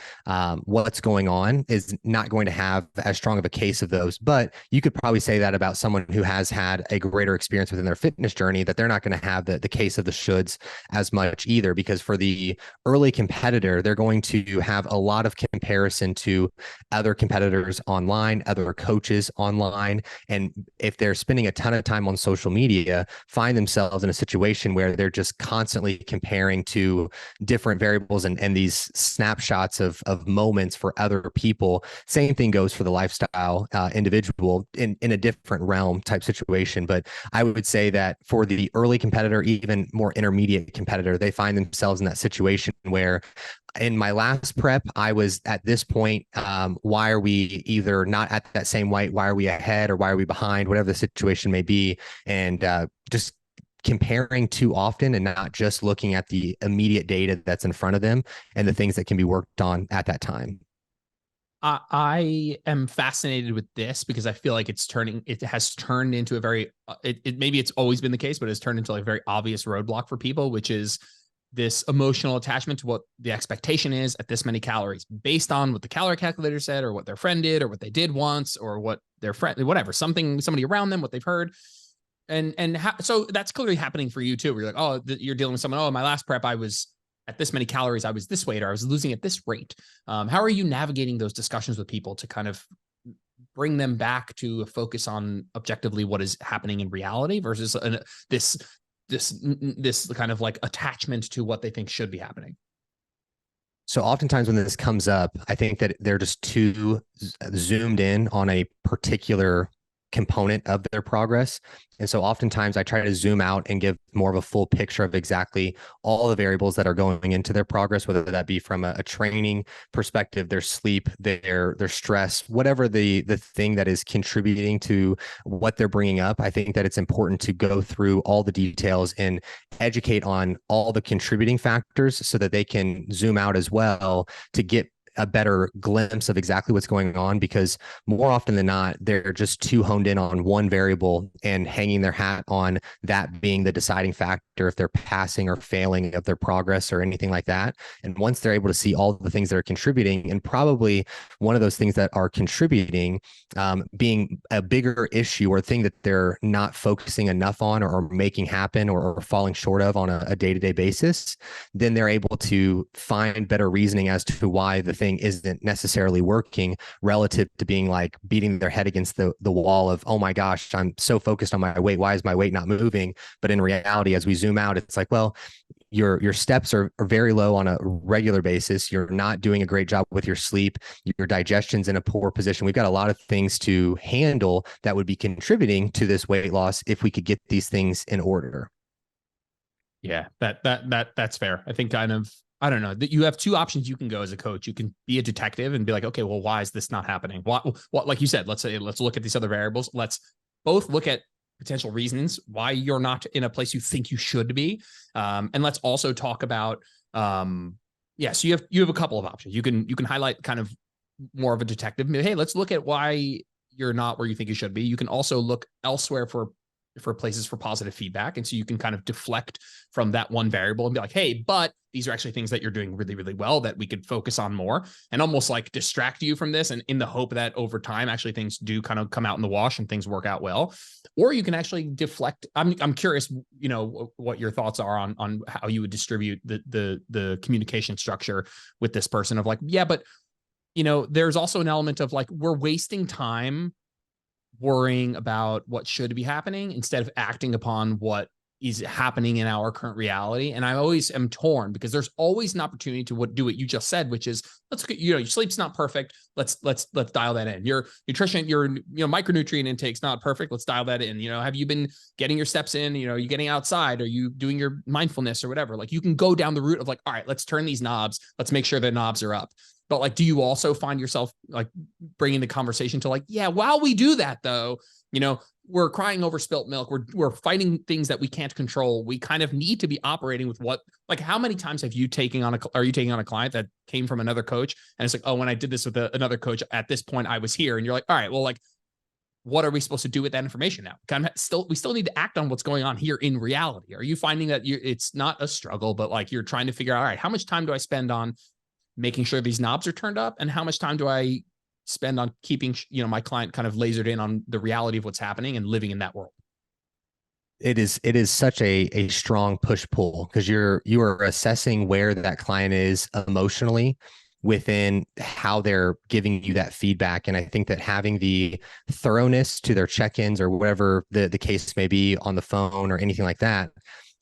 what's going on is not going to have as strong of a case of those. But you could probably say that about someone who has had a greater experience within their fitness journey, that they're not going to have the case of the shoulds as much either, because for the early competitor, they're going to have a lot of comparison to other competitors online, other coaches online. And if they're spending a ton of time on social media, find themselves in a situation where they're just constantly comparing to different variables and these snapshots of moments for other people. Same thing goes for the lifestyle individual in a different realm type situation. But I would say that for the early competitor, even more intermediate competitor, they find themselves in that situation where, in my last prep, I was at this point. Why are we either not at that same weight? Why are we ahead, or why are we behind? Whatever the situation may be, and just comparing too often and not just looking at the immediate data that's in front of them and the things that can be worked on at that time. I am fascinated with this because I feel like it has turned into a very, maybe it's always been the case, but it's turned into like a very obvious roadblock for people, which is this emotional attachment to what the expectation is at this many calories based on what the calorie calculator said, or what their friend did, or what they did once, or what their friend, whatever, somebody around them, what they've heard. So that's clearly happening for you too, where you're like, oh, you're dealing with someone, oh, in my last prep, I was at this many calories, I was this weight, or I was losing at this rate. How are you navigating those discussions with people to kind of bring them back to a focus on objectively what is happening in reality versus this kind of like attachment to what they think should be happening? So oftentimes when this comes up, I think that they're just too zoomed in on a particular component of their progress. And so oftentimes I try to zoom out and give more of a full picture of exactly all the variables that are going into their progress, whether that be from a training perspective, their sleep, their stress, whatever the thing that is contributing to what they're bringing up. I think that it's important to go through all the details and educate on all the contributing factors so that they can zoom out as well to get a better glimpse of exactly what's going on, because more often than not, they're just too honed in on one variable and hanging their hat on that being the deciding factor if they're passing or failing of their progress or anything like that. And once they're able to see all the things that are contributing, and probably one of those things that are contributing being a bigger issue or thing that they're not focusing enough on or making happen or falling short of on a day-to-day basis, then they're able to find better reasoning as to why the thing isn't necessarily working, relative to being like beating their head against the wall of, oh my gosh, I'm so focused on my weight. Why is my weight not moving? But in reality, as we zoom out, it's like, well, your steps are very low on a regular basis. You're not doing a great job with your sleep. Your digestion's in a poor position. We've got a lot of things to handle that would be contributing to this weight loss if we could get these things in order. Yeah, that's fair. I think kind of, I don't know, that you have two options. You can go as a coach. You can be a detective and be like, okay, well, why is this not happening? What, like you said, let's look at these other variables. Let's both look at potential reasons why you're not in a place you think you should be. And let's also talk about, so you have a couple of options. You can highlight kind of more of a detective. Hey, let's look at why you're not where you think you should be. You can also look elsewhere for places for positive feedback. And so you can kind of deflect from that one variable and be like, hey, but these are actually things that you're doing really, really well that we could focus on more, and almost like distract you from this. And in the hope that over time, actually things do kind of come out in the wash and things work out well. Or you can actually deflect. I'm curious, what your thoughts are on how you would distribute the communication structure with this person of like, yeah, but there's also an element of like, we're wasting time worrying about what should be happening instead of acting upon what is happening in our current reality. And I always am torn because there's always an opportunity to do what you just said, which is let's get, your sleep's not perfect. Let's dial that in. Your nutrition, your micronutrient intake's not perfect. Let's dial that in. Have you been getting your steps in? You getting outside? Are you doing your mindfulness or whatever? Like, you can go down the route of like, all right, let's turn these knobs. Let's make sure the knobs are up. But like, do you also find yourself like bringing the conversation to like, yeah, while we do that though, we're crying over spilt milk. We're fighting things that we can't control. We kind of need to be operating with how many times are you taking on a client that came from another coach? And it's like, oh, when I did this with another coach at this point, I was here. And you're like, all right, well, like, what are we supposed to do with that information now? We still need to act on what's going on here in reality. Are you finding that it's not a struggle, but like you're trying to figure out, all right, how much time do I spend on making sure these knobs are turned up? And how much time do I spend on keeping, my client kind of lasered in on the reality of what's happening and living in that world? It is such a strong push pull, because you are assessing where that client is emotionally within how they're giving you that feedback. And I think that having the thoroughness to their check-ins or whatever the case may be on the phone or anything like that,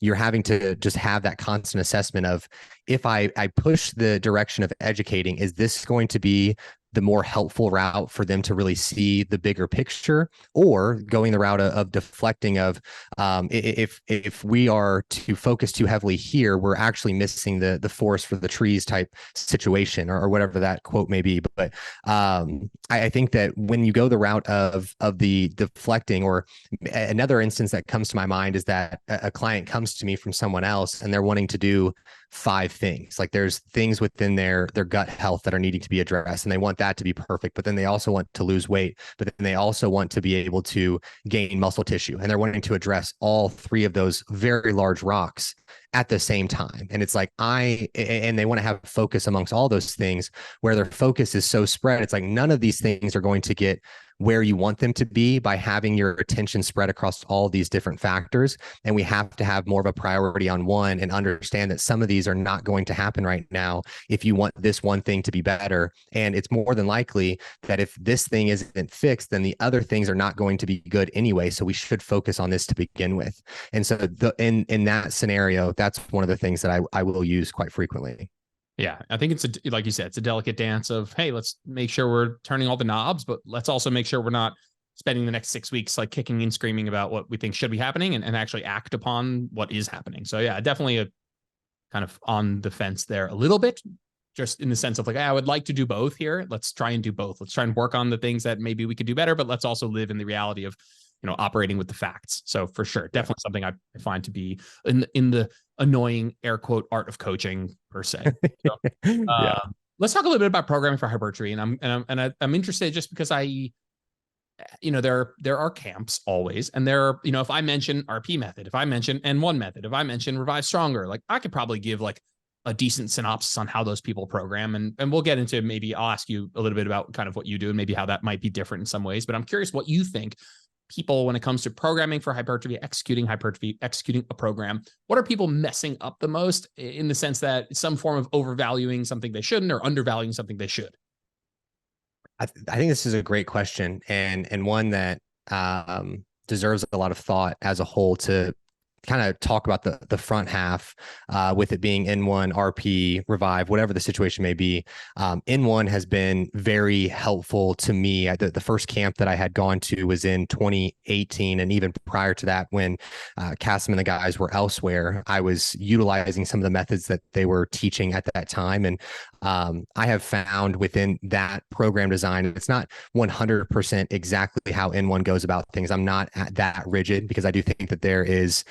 you're having to just have that constant assessment of, if I push the direction of educating, is this going to be the more helpful route for them to really see the bigger picture, or going the route of deflecting of, if we are to focus too heavily here, we're actually missing the forest for the trees type situation, or whatever that quote may be. But I think that when you go the route of the deflecting, or another instance that comes to my mind is that a client comes to me from someone else and they're wanting to do 5 things. Like, there's things within their gut health that are needing to be addressed, and they want that to be perfect, but then they also want to lose weight, but then they also want to be able to gain muscle tissue, and they're wanting to address all 3 of those very large rocks at the same time. And it's like, and they want to have focus amongst all those things, where their focus is so spread. It's like, none of these things are going to get where you want them to be by having your attention spread across all these different factors. And we have to have more of a priority on one, and understand that some of these are not going to happen right now if you want this one thing to be better. And it's more than likely that if this thing isn't fixed, then the other things are not going to be good anyway. So we should focus on this to begin with. And so in that scenario, that's one of the things that I will use quite frequently. Yeah, I think like you said, it's a delicate dance of, hey, let's make sure we're turning all the knobs, but let's also make sure we're not spending the next 6 weeks like kicking and screaming about what we think should be happening, and actually act upon what is happening. So yeah, definitely a kind of on the fence there a little bit, just in the sense of like, I would like to do both here. Let's try and do both. Let's try and work on the things that maybe we could do better, but let's also live in the reality of, operating with the facts. So for sure, definitely something I find to be in the annoying air quote art of coaching per se. So, Yeah. Let's talk a little bit about programming for hypertrophy. And I'm interested just because there are camps always, and if I mention RP method, if I mention N1 method, if I mention Revive Stronger, like I could probably give like a decent synopsis on how those people program. And we'll get into, maybe I'll ask you a little bit about kind of what you do and maybe how that might be different in some ways, but I'm curious what you think people, when it comes to programming for hypertrophy, executing a program, what are people messing up the most, in the sense that some form of overvaluing something they shouldn't, or undervaluing something they should? I think this is a great question, and one that deserves a lot of thought as a whole, to kind of talk about the front half, with it being N1, RP, Revive, whatever the situation may be. N1 has been very helpful to me. The first camp that I had gone to was in 2018. And even prior to that, when Cassim and the guys were elsewhere, I was utilizing some of the methods that they were teaching at that time. And I have found within that program design, it's not 100% exactly how N1 goes about things. I'm not that rigid, because I do think that there is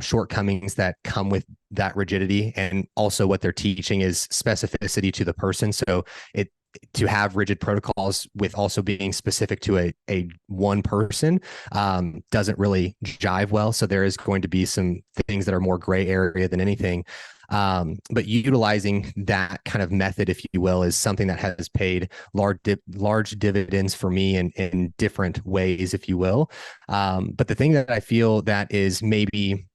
shortcomings that come with that rigidity, and also what they're teaching is specificity to the person. So to have rigid protocols with also being specific to a one person doesn't really jive well. So there is going to be some things that are more gray area than anything. But utilizing that kind of method, if you will, is something that has paid large dividends for me in different ways, if you will. But the thing that I feel that is maybe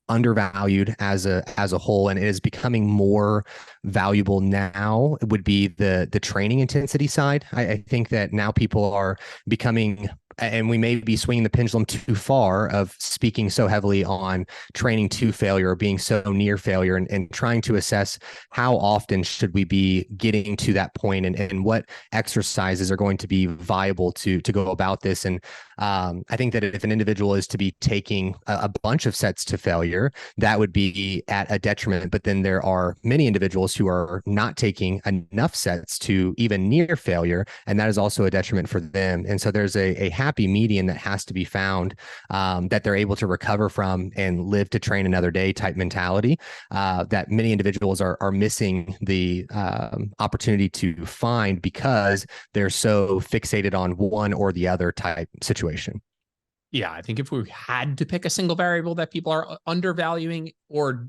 undervalued as a whole, and it is becoming more valuable now, would be the training intensity side. I think that now people are becoming and we may be swinging the pendulum too far of speaking so heavily on training to failure or being so near failure, and trying to assess how often should we be getting to that point, and what exercises are going to be viable to go about this. And I think that if an individual is to be taking a bunch of sets to failure, that would be at a detriment. But then there are many individuals who are not taking enough sets to even near failure, and that is also a detriment for them. And so there's a happy median that has to be found, that they're able to recover from and live to train another day type mentality, that many individuals are missing the opportunity to find because they're so fixated on one or the other type situation. Yeah, I think if we had to pick a single variable that people are undervaluing or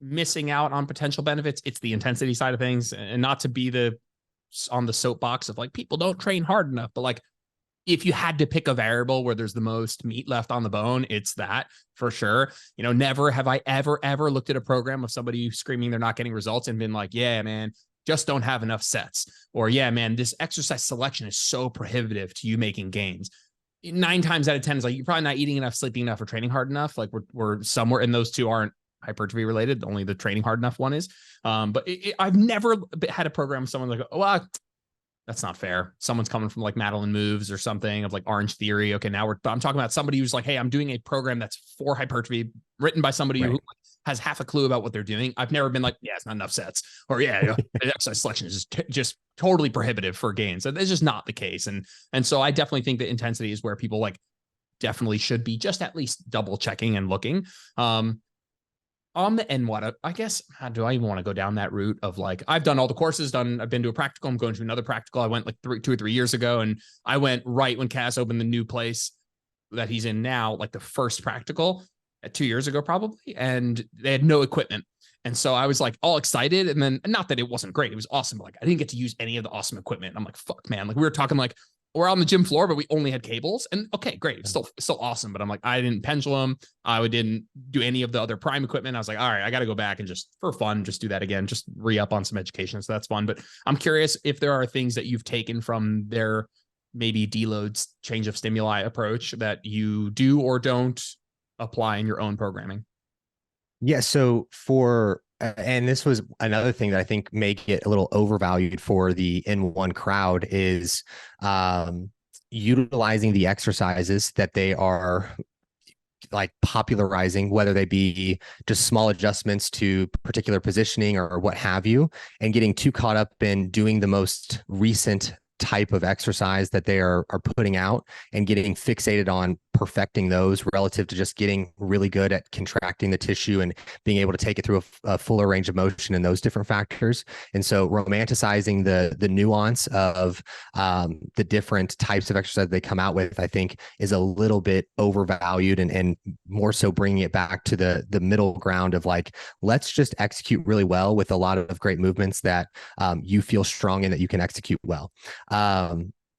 missing out on potential benefits, it's the intensity side of things. And not to be on the soapbox of like people don't train hard enough, but like if you had to pick a variable where there's the most meat left on the bone, it's that for sure. You know, never have I ever looked at a program of somebody screaming they're not getting results and been like, yeah, man, just don't have enough sets. Or yeah, man, this exercise selection is so prohibitive to you making gains. 9 times out of 10 is like, you're probably not eating enough, sleeping enough, or training hard enough. Like we're somewhere, and those two aren't hypertrophy related. Only the training hard enough one is. But I've never had a program with someone like, oh, well, that's not fair. Someone's coming from like Madeline Moves or something of like Orange Theory. Okay, now I'm talking about somebody who's like, hey, I'm doing a program that's for hypertrophy, written by somebody who has half a clue about what they're doing. I've never been like, yeah, it's not enough sets, or yeah, you know, exercise selection is just totally prohibitive for gains. So that's just not the case. And so I definitely think that intensity is where people like definitely should be just at least double checking and looking. On the end, what I guess, how do I even want to go down that route of like, I've done all the courses, I've been to a practical, I'm going to another practical. I went like 2 or 3 years ago, and I went right when Cass opened the new place that he's in now, like the first practical 2 years ago, probably. And they had no equipment. And so I was like all excited. And then not that it wasn't great, it was awesome, but like I didn't get to use any of the awesome equipment. I'm like, fuck, man. Like we were talking like, we're on the gym floor, but we only had cables. And okay, great. It's still awesome. But I'm like, I didn't pendulum. I didn't do any of the other prime equipment. I was like, all right, I got to go back and just for fun, just do that again, just re-up on some education. So that's fun. But I'm curious if there are things that you've taken from their maybe deloads, change of stimuli approach that you do or don't apply in your own programming. Yeah. So and this was another thing that I think may get a little overvalued for the N1 crowd is utilizing the exercises that they are like popularizing, whether they be just small adjustments to particular positioning or what have you, and getting too caught up in doing the most recent type of exercise that they are putting out and getting fixated on perfecting those relative to just getting really good at contracting the tissue and being able to take it through a fuller range of motion and those different factors. And so romanticizing the nuance of the different types of exercise they come out with, I think is a little bit overvalued, and more so bringing it back to the middle ground of like, let's just execute really well with a lot of great movements that you feel strong in, that you can execute well.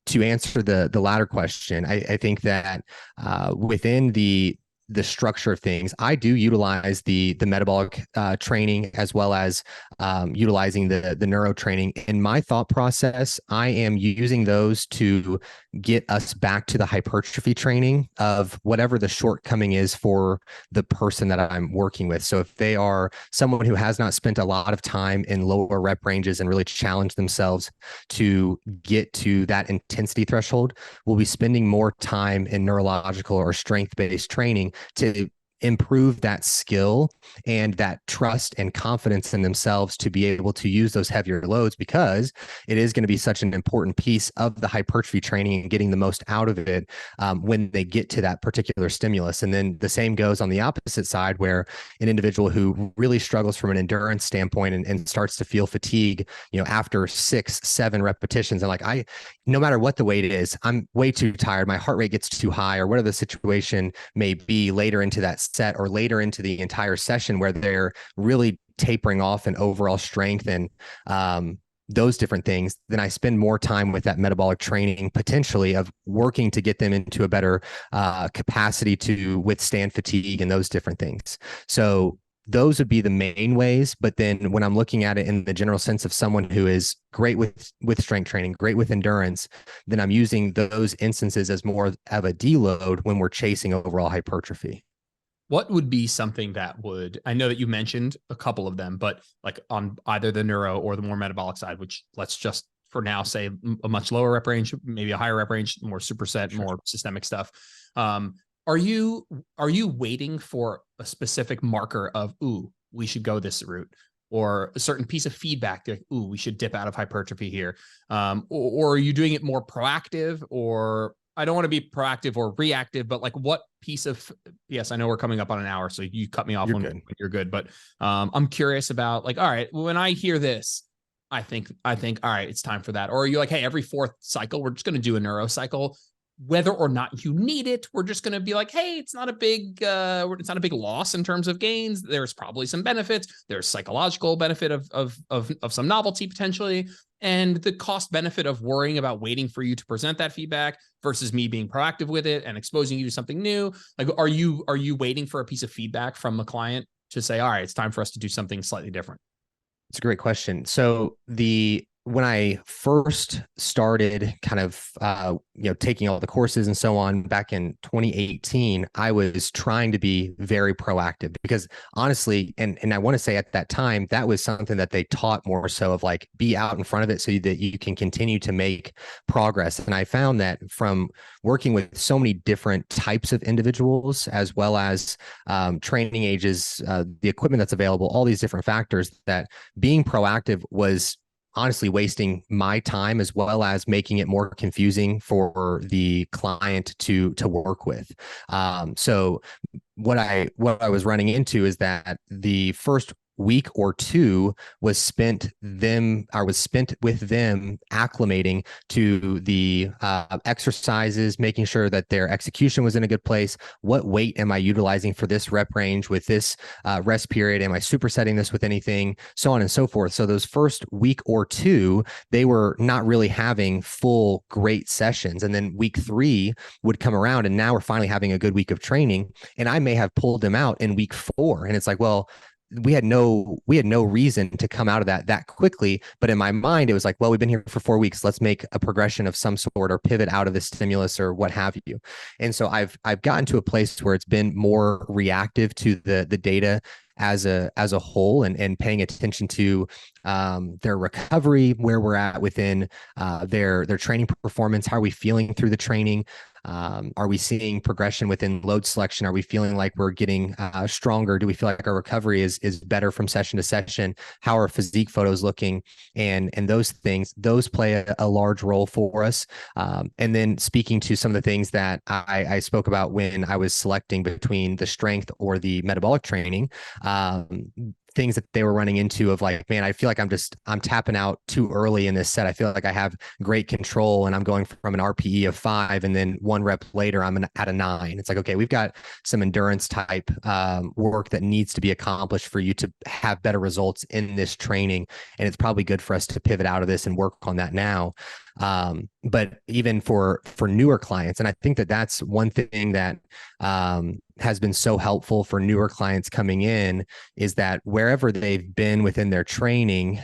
To answer the latter question, I think that within the structure of things, I do utilize the metabolic training as well as utilizing the neuro training. In my thought process, I am using those to get us back to the hypertrophy training of whatever the shortcoming is for the person that I'm working with. So if they are someone who has not spent a lot of time in lower rep ranges and really challenged themselves to get to that intensity threshold, we'll be spending more time in neurological or strength-based training to improve that skill and that trust and confidence in themselves to be able to use those heavier loads, because it is going to be such an important piece of the hypertrophy training and getting the most out of it when they get to that particular stimulus. And then the same goes on the opposite side, where an individual who really struggles from an endurance standpoint and starts to feel fatigue, after 6-7 repetitions, and like, no matter what the weight is, I'm way too tired, my heart rate gets too high, or whatever the situation may be later into that set or later into the entire session, where they're really tapering off in overall strength and those different things, then I spend more time with that metabolic training, potentially of working to get them into a better capacity to withstand fatigue and those different things. So those would be the main ways. But then when I'm looking at it in the general sense of someone who is great with strength training, great with endurance, then I'm using those instances as more of a deload when we're chasing overall hypertrophy. What would be something that would, I know that you mentioned a couple of them, but like on either the neuro or the more metabolic side, which let's just for now say a much lower rep range, maybe a higher rep range, more superset, more systemic stuff. Are you waiting for a specific marker of, ooh, we should go this route, or a certain piece of feedback like, ooh, we should dip out of hypertrophy here? Or are you doing it more proactive, or I don't want to be proactive or reactive, but like what piece of, yes, I know we're coming up on an hour, so you cut me off when you're good, but I'm curious about like, all right, when I hear this, I think, all right, it's time for that. Or are you like, hey, every fourth cycle, we're just going to do a neuro cycle, whether or not you need it. We're just going to be like, hey, it's not a big loss in terms of gains. There's probably some benefits. There's psychological benefit of some novelty potentially, and the cost benefit of worrying about waiting for you to present that feedback versus me being proactive with it and exposing you to something new. Like, are you waiting for a piece of feedback from the client to say, all right, it's time for us to do something slightly different? It's a great question. So when I first started kind of, taking all the courses and so on back in 2018, I was trying to be very proactive because honestly, and I want to say at that time, that was something that they taught more so of like, be out in front of it so that you can continue to make progress. And I found that from working with so many different types of individuals, as well as training ages, the equipment that's available, all these different factors, that being proactive was honestly wasting my time as well as making it more confusing for the client to work with. So what I was running into is that the first week or two was spent with them acclimating to the exercises, making sure that their execution was in a good place. What weight am I utilizing for this rep range with this rest period? Am I supersetting this with anything? So on and so forth. So those first week or two, they were not really having full great sessions. And then week 3 would come around and now we're finally having a good week of training. And I may have pulled them out in week 4. And it's like, well, we had no reason to come out of that quickly. But in my mind, it was like, well, we've been here for 4 weeks. Let's make a progression of some sort or pivot out of this stimulus or what have you. And so I've gotten to a place where it's been more reactive to the data as a whole, and paying attention to their recovery, where we're at within their training performance. How are we feeling through the training? Are we seeing progression within load selection? Are we feeling like we're getting stronger? Do we feel like our recovery is better from session to session? How are physique photos looking? And those things, those play a large role for us. And then speaking to some of the things that I spoke about when I was selecting between the strength or the metabolic training, things that they were running into of like, man, I feel like I'm tapping out too early in this set. I feel like I have great control and I'm going from an RPE of 5, and then 1 rep later, I'm at a 9. It's like, okay, we've got some endurance type work that needs to be accomplished for you to have better results in this training. And it's probably good for us to pivot out of this and work on that now. But even for newer clients, and I think that's one thing that has been so helpful for newer clients coming in, is that wherever they've been within their training,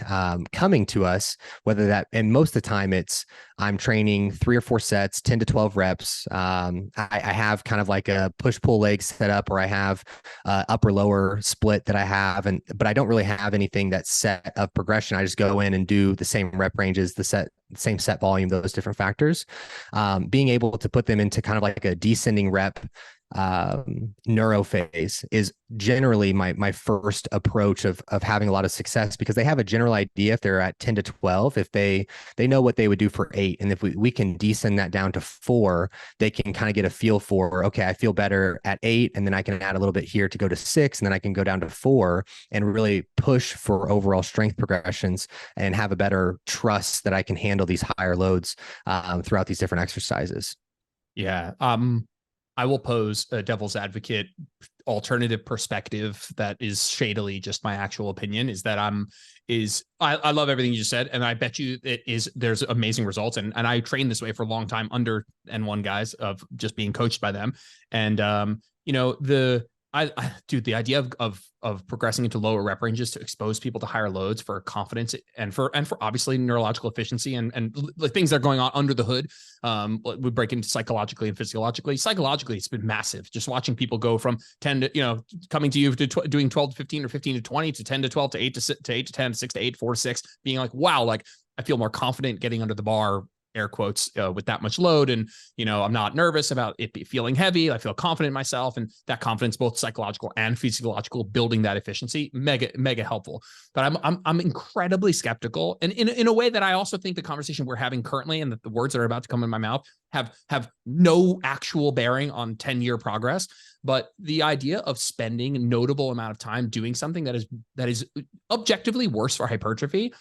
coming to us, whether that, and most of the time it's, I'm training 3 or 4 sets, 10 to 12 reps. I have kind of like a push-pull leg set up, or I have upper lower split that I have, but I don't really have anything that's set of progression. I just go in and do the same rep ranges, same set volume, those different factors. Being able to put them into kind of like a descending rep neuro phase is generally my first approach of having a lot of success, because they have a general idea if they're at 10 to 12, if they know what they would do for 8. And if we can descend that down to 4, they can kind of get a feel for, okay, I feel better at 8, and then I can add a little bit here to go to 6, and then I can go down to 4 and really push for overall strength progressions and have a better trust that I can handle these higher loads throughout these different exercises. Yeah. I will pose a devil's advocate alternative perspective that is shadily just my actual opinion, is that I love everything you just said. And I bet you there's amazing results. And I trained this way for a long time under N1 guys, of just being coached by them. And, Dude, the idea of progressing into lower rep ranges to expose people to higher loads for confidence and for obviously neurological efficiency and the things that are going on under the hood. We break into psychologically and physiologically. Psychologically, it's been massive. Just watching people go from 10 to, coming to you to doing 12 to 15 or 15 to 20 to 10 to 12 to 8 to 8 to 10 to 6 to 8, 4 to 6, being like, wow, like I feel more confident getting under the bar, air quotes, with that much load. And, I'm not nervous about it feeling heavy. I feel confident in myself, and that confidence, both psychological and physiological, building that efficiency, mega helpful. But I'm incredibly skeptical. And in a way that I also think the conversation we're having currently and the words that are about to come in my mouth have no actual bearing on 10-year progress. But the idea of spending a notable amount of time doing something that is objectively worse for hypertrophy,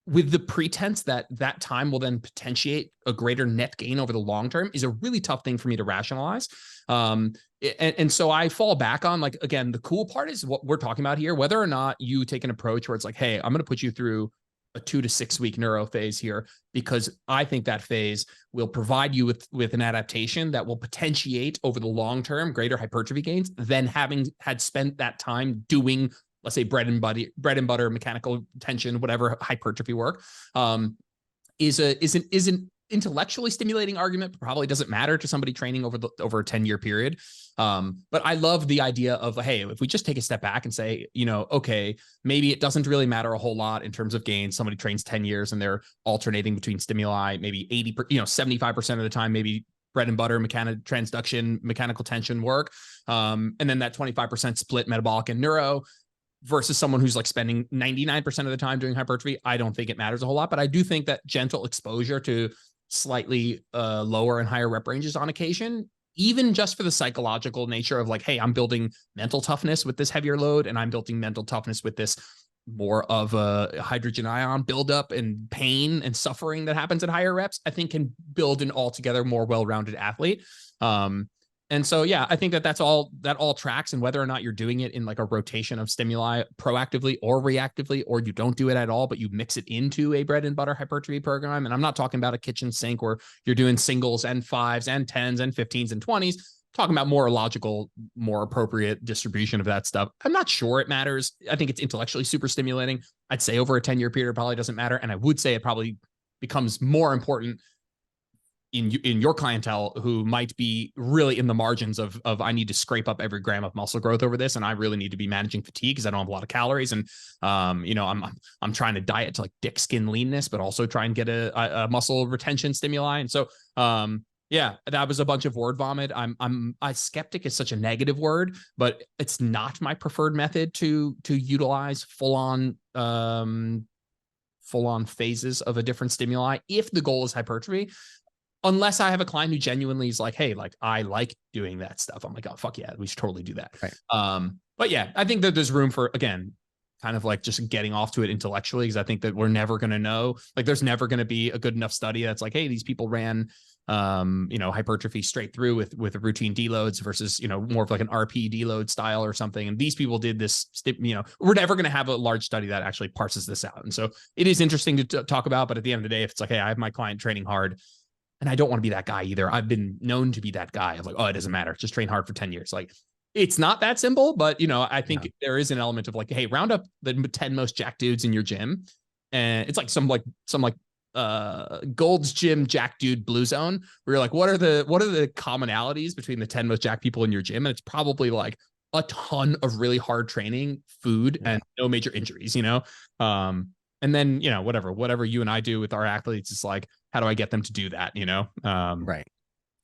with the pretense that that time will then potentiate a greater net gain over the long term, is a really tough thing for me to rationalize. And so I fall back on, like, again, the cool part is what we're talking about here, whether or not you take an approach where it's like, hey, I'm going to put you through a 2 to 6 week neuro phase here, because I think that phase will provide you with an adaptation that will potentiate over the long term greater hypertrophy gains than having had spent that time doing, let's say, bread and butter, mechanical tension, whatever hypertrophy work, is an intellectually stimulating argument, but probably doesn't matter to somebody training over a 10-year period. But I love the idea of, hey, if we just take a step back and say, okay, maybe it doesn't really matter a whole lot in terms of gains. Somebody trains 10 years and they're alternating between stimuli, maybe 75% of the time, maybe bread and butter, transduction, mechanical tension work. And then that 25% split metabolic and neuro, versus someone who's like spending 99% of the time doing hypertrophy. I don't think it matters a whole lot, but I do think that gentle exposure to slightly lower and higher rep ranges on occasion, even just for the psychological nature of like, hey, I'm building mental toughness with this heavier load, and I'm building mental toughness with this more of a hydrogen ion buildup and pain and suffering that happens at higher reps, I think can build an altogether more well-rounded athlete. And so, yeah, I think that all tracks, and whether or not you're doing it in like a rotation of stimuli proactively or reactively, or you don't do it at all, but you mix it into a bread and butter hypertrophy program. And I'm not talking about a kitchen sink where you're doing singles and 5s and 10s and 15s and 20s, talking about more logical, more appropriate distribution of that stuff. I'm not sure it matters. I think it's intellectually super stimulating. I'd say over a 10-year period, it probably doesn't matter. And I would say it probably becomes more important in your clientele who might be really in the margins of I need to scrape up every gram of muscle growth over this, and I really need to be managing fatigue because I don't have a lot of calories, and I'm trying to diet to like dick skin leanness, but also try and get a muscle retention stimuli. And so yeah, that was a bunch of word vomit. I skeptic is such a negative word, but it's not my preferred method to utilize full on phases of a different stimuli if the goal is hypertrophy. Unless I have a client who genuinely is like, hey, like I like doing that stuff. I'm like, oh, fuck yeah, we should totally do that. Right. But yeah, I think that there's room for, again, kind of like just getting off to it intellectually, because I think that we're never going to know, like there's never going to be a good enough study that's like, hey, these people ran, hypertrophy straight through with routine deloads versus, more of like an RP deload style or something. And these people did this, we're never going to have a large study that actually parses this out. And so it is interesting to talk about, but at the end of the day, if it's like, hey, I have my client training hard, and I don't want to be that guy either. I've been known to be that guy of like, oh, it doesn't matter. Just train hard for 10 years. Like, it's not that simple, but I think there is an element of like, hey, round up the 10 most jack dudes in your gym. And it's like some Gold's Gym Jack Dude Blue Zone, where you're like, what are the commonalities between the 10 most jack people in your gym? And it's probably like a ton of really hard training, food, and no major injuries, and then, whatever you and I do with our athletes, it's like, how do I get them to do that? Right.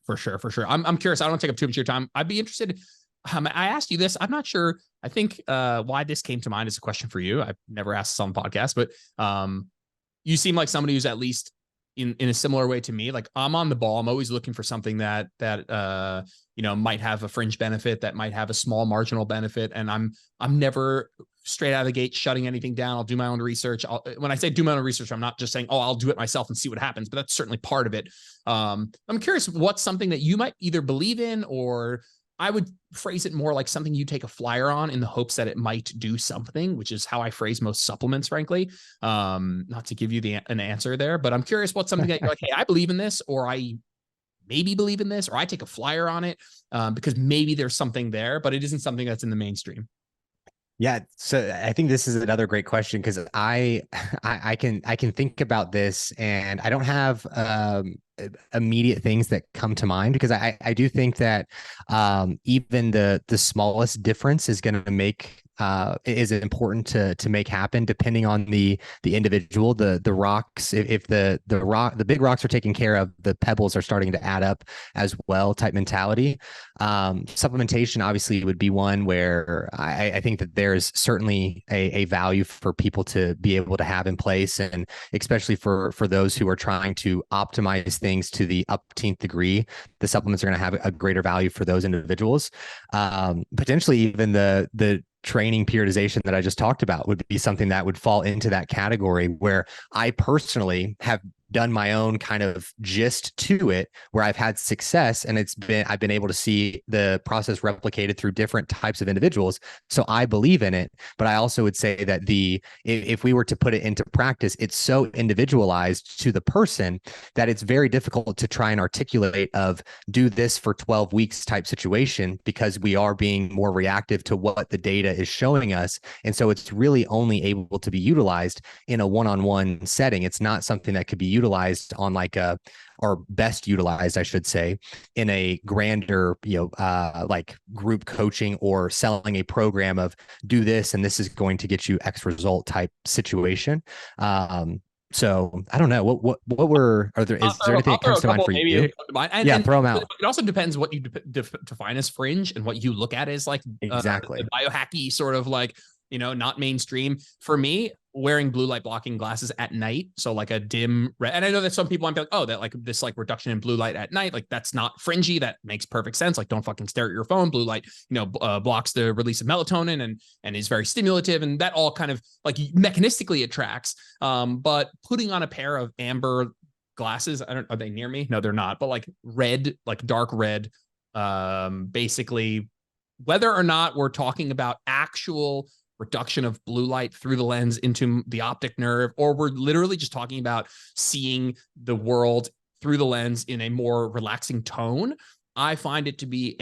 For sure. I'm curious. I don't want to take up too much of your time. I'd be interested. I asked you this. I'm not sure. I think why this came to mind is a question for you. I've never asked this on the podcast, but you seem like somebody who's at least in a similar way to me. Like, I'm on the ball. I'm always looking for something that might have a fringe benefit, that might have a small marginal benefit. And I'm never straight out of the gate shutting anything down. I'll do my own research. When I say do my own research, I'm not just saying, oh, I'll do it myself and see what happens, but that's certainly part of it. I'm curious, what's something that you might either believe in, or I would phrase it more like something you take a flyer on in the hopes that it might do something, which is how I phrase most supplements, frankly. Not to give you an answer there, but I'm curious what's something that you're like, hey, I believe in this, or I maybe believe in this, or I take a flyer on it because maybe there's something there, but it isn't something that's in the mainstream. Yeah, so I think this is another great question because I can think about this and I don't have immediate things that come to mind because I do think that even the smallest difference is going to make is important to make happen depending on the individual. The rocks, if the big rocks are taken care of, the pebbles are starting to add up as well, type mentality. Supplementation obviously would be one where I think that there's certainly a value for people to be able to have in place, and especially for those who are trying to optimize things to the upteenth degree, the supplements are going to have a greater value for those individuals. Potentially even the training periodization that I just talked about would be something that would fall into that category, where I personally have done my own kind of gist to it where I've had success, and I've been able to see the process replicated through different types of individuals. So I believe in it, but I also would say that if we were to put it into practice, it's so individualized to the person that it's very difficult to try and articulate of do this for 12 weeks type situation, because we are being more reactive to what the data is showing us. And so it's really only able to be utilized in a one-on-one setting. It's not something that could be utilized on or best utilized, I should say, in a grander, like group coaching or selling a program of do this and this is going to get you X result type situation. So I don't know is there anything that comes to mind for you? Yeah, And throw them out. it also depends what you define as fringe and what you look at as like Exactly. the biohacky sort of like, not mainstream. For me, wearing blue light blocking glasses at night, so like a dim red, and I know that some people might be like, oh, that like this like reduction in blue light at night, like that's not fringy. That makes perfect sense. Like don't fucking stare at your phone. Blue light, blocks the release of melatonin and is very stimulative, and that all kind of like mechanistically it tracks. But putting on a pair of amber glasses, are they near me? No, they're not. But like red, like dark red, basically, whether or not we're talking about actual reduction of blue light through the lens into the optic nerve, or we're literally just talking about seeing the world through the lens in a more relaxing tone, I find it to be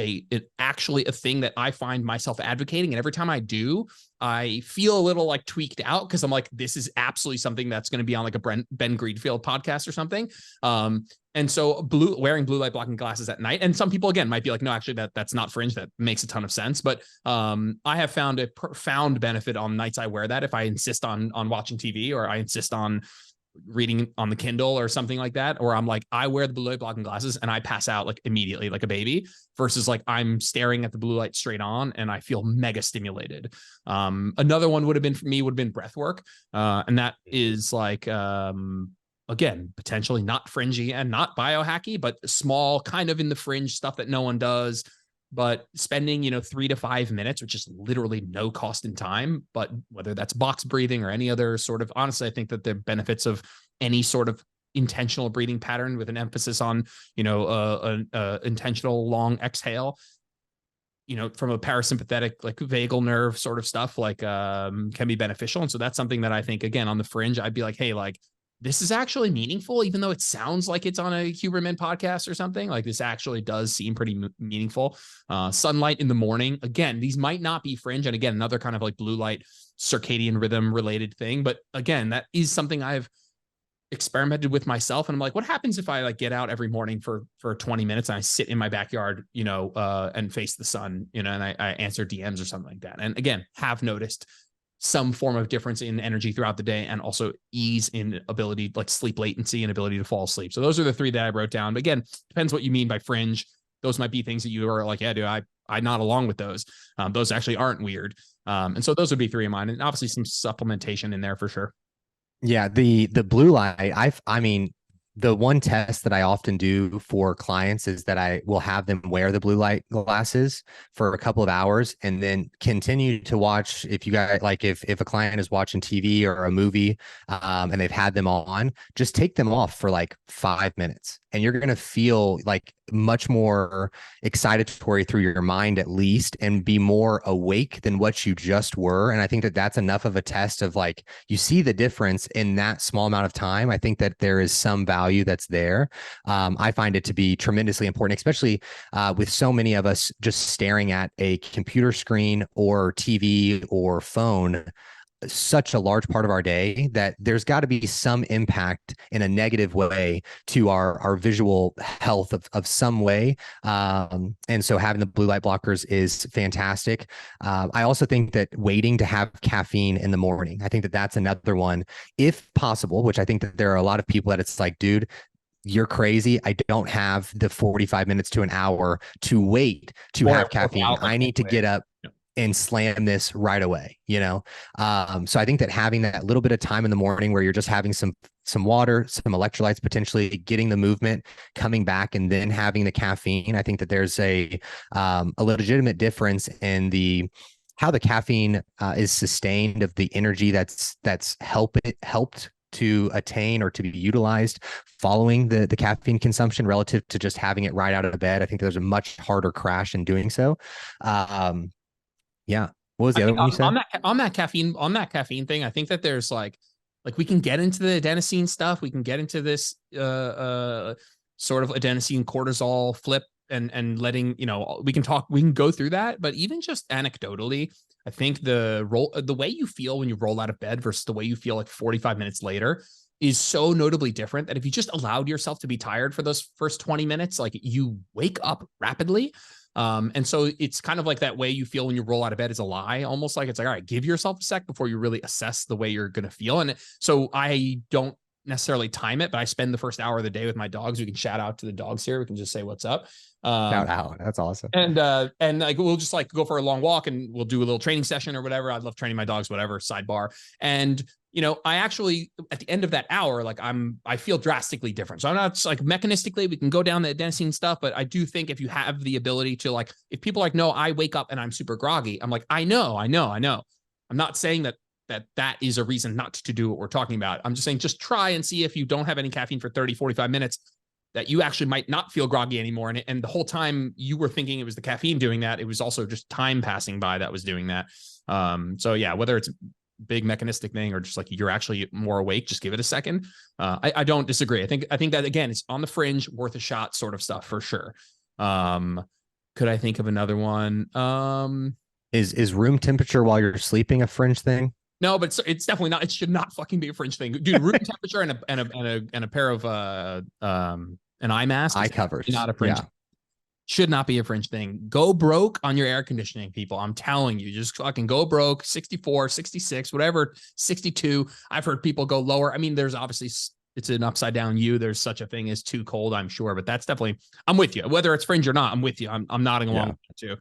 actually a thing that I find myself advocating. And every time I do, I feel a little like tweaked out because I'm like, this is absolutely something that's going to be on like a Ben Greenfield podcast or something. And so wearing blue light blocking glasses at night. And some people, again, might be like, no, actually that's not fringe. That makes a ton of sense. But I have found a profound benefit on nights I wear that. If I insist on watching TV, or I insist on reading on the Kindle or something like that, or I'm like, I wear the blue light blocking glasses and I pass out like immediately like a baby, versus like I'm staring at the blue light straight on and I feel mega stimulated. Another one would have been breath work. And that is like, again, potentially not fringy and not biohacky, but small, kind of in the fringe stuff that no one does. But spending, 3 to 5 minutes, which is literally no cost in time, but whether that's box breathing or any other sort of, honestly, I think that the benefits of any sort of intentional breathing pattern with an emphasis on, intentional long exhale, from a parasympathetic, like vagal nerve sort of stuff, like, can be beneficial. And so that's something that I think, again, on the fringe, I'd be like, hey, like, this is actually meaningful, even though it sounds like it's on a Huberman podcast or something. Like this actually does seem pretty meaningful. Sunlight in the morning. Again, these might not be fringe. And again, another kind of like blue light circadian rhythm related thing. But again, that is something I've experimented with myself. And I'm like, what happens if I like get out every morning for 20 minutes and I sit in my backyard, and face the sun, and I answer DMs or something like that. And again, have noticed some form of difference in energy throughout the day, and also ease in ability, like sleep latency and ability to fall asleep. So those are the 3 that I wrote down. But again, depends what you mean by fringe. Those might be things that you are like, yeah, dude, I nod along with those. Those actually aren't weird. And so those would be 3 of mine, and obviously some supplementation in there for sure. Yeah, the blue light, I mean, the one test that I often do for clients is that I will have them wear the blue light glasses for a couple of hours and then continue to watch. If you guys like, if a client is watching TV or a movie, and they've had them on, just take them off for like 5 minutes and you're going to feel like much more excitatory through your mind, at least, and be more awake than what you just were. And I think that that's enough of a test of like, you see the difference in that small amount of time. I think that there is some value that's there. I find it to be tremendously important, especially with so many of us just staring at a computer screen or TV or phone such a large part of our day, that there's got to be some impact in a negative way to our visual health of some way. And so having the blue light blockers is fantastic. I also think that waiting to have caffeine in the morning, I think that that's another one, if possible, which I think that there are a lot of people that it's like, dude, you're crazy. I don't have the 45 minutes to an hour to wait to have caffeine. I need to get up and slam this right away, So I think that having that little bit of time in the morning where you're just having some water, some electrolytes, potentially getting the movement, coming back, and then having the caffeine, I think that there's a legitimate difference in how the caffeine is sustained, of the energy that's helped to attain or to be utilized following the caffeine consumption relative to just having it right out of bed. I think there's a much harder crash in doing so. Yeah. What was the other one you said? On that caffeine thing, I think that there's like we can get into the adenosine stuff. We can get into this sort of adenosine cortisol flip and letting, we can go through that. But even just anecdotally, I think the way you feel when you roll out of bed versus the way you feel like 45 minutes later is so notably different, that if you just allowed yourself to be tired for those first 20 minutes, like, you wake up rapidly. And so it's kind of like that way you feel when you roll out of bed is a lie. Almost like it's like, all right, give yourself a sec before you really assess the way you're going to feel. And so I don't necessarily time it, but I spend the first hour of the day with my dogs. We can shout out to the dogs here. We can just say what's up. Shout out. That's awesome. And like, we'll just like go for a long walk and we'll do a little training session or whatever. I love training my dogs, whatever, sidebar. And I actually, at the end of that hour, like I feel drastically different. So I'm not like mechanistically, we can go down the adenosine stuff, but I do think if you have the ability to, like, if people are like, no, I wake up and I'm super groggy. I'm like, I know. I'm not saying that is a reason not to do what we're talking about. I'm just saying, just try and see if you don't have any caffeine for 30, 45 minutes, that you actually might not feel groggy anymore. And the whole time you were thinking it was the caffeine doing that, it was also just time passing by that was doing that. So yeah, whether it's big mechanistic thing or just like you're actually more awake, just give it a second. I don't disagree. I think that, again, it's on the fringe, worth a shot sort of stuff for sure. Could I think of another one? Is room temperature while you're sleeping a fringe thing? No, but it's definitely not. It should not fucking be a fringe thing, dude. Room temperature and a pair of an eye mask, eye covers, not a fringe. Yeah. Should not be a fringe thing. Go broke on your air conditioning, people. I'm telling you, just fucking go broke. 64, 66, whatever, 62. I've heard people go lower. I mean, there's obviously, it's an upside down U. There's such a thing as too cold, I'm sure, but that's definitely, I'm with you. Whether it's fringe or not, I'm with you. I'm nodding along with that too.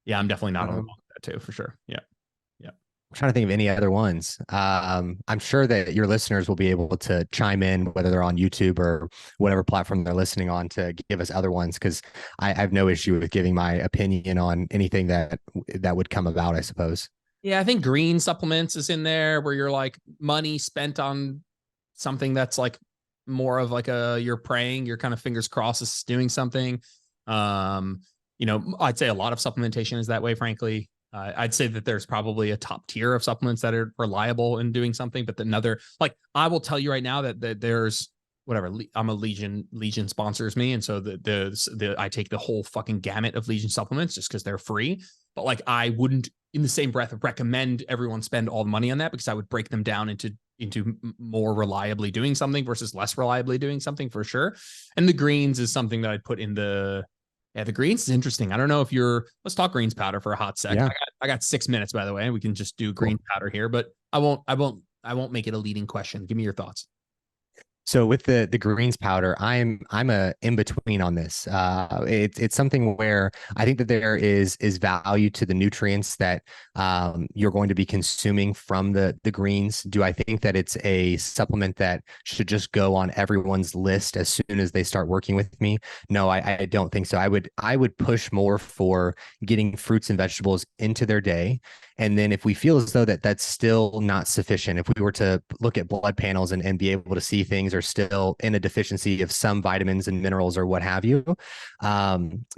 Yeah, I'm definitely nodding along with that too, for sure. Yeah. I'm trying to think of any other ones. I'm sure that your listeners will be able to chime in, whether they're on YouTube or whatever platform they're listening on, to give us other ones, because I have no issue with giving my opinion on anything that would come about, I suppose. Yeah, I think green supplements is in there, where you're like money spent on something that's like more of like you're praying, you're kind of fingers crossed it's doing something. I'd say a lot of supplementation is that way, frankly. I'd say that there's probably a top tier of supplements that are reliable in doing something, but another, like, I will tell you right now that there's whatever. I'm a Legion sponsors me, and so I take the whole fucking gamut of Legion supplements just because they're free. But like, I wouldn't, in the same breath, recommend everyone spend all the money on that, because I would break them down into more reliably doing something versus less reliably doing something, for sure. And the greens is something that I'd put in the greens is interesting. I don't know if let's talk greens powder for a hot sec. Yeah. I got 6 minutes, by the way. We can just do greens powder here, but I won't make it a leading question. Give me your thoughts. So with the greens powder, I'm a in between on this. It's something where I think that there is value to the nutrients that you're going to be consuming from the greens. Do I think that it's a supplement that should just go on everyone's list as soon as they start working with me? No, I don't think so. I would push more for getting fruits and vegetables into their day, And then if we feel as though that's still not sufficient, if we were to look at blood panels and be able to see things are still in a deficiency of some vitamins and minerals or what have you,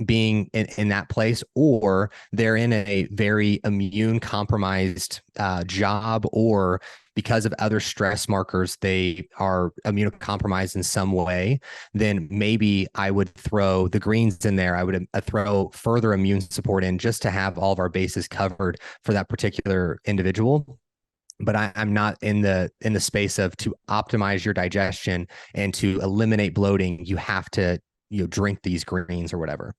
being in that place, or they're in a very immune compromised job, or because of other stress markers, they are immunocompromised in some way, then maybe I would throw the greens in there. I would throw further immune support in just to have all of our bases covered for that particular individual. But I'm not in the space of, to optimize your digestion and to eliminate bloating, you have to, drink these greens or whatever.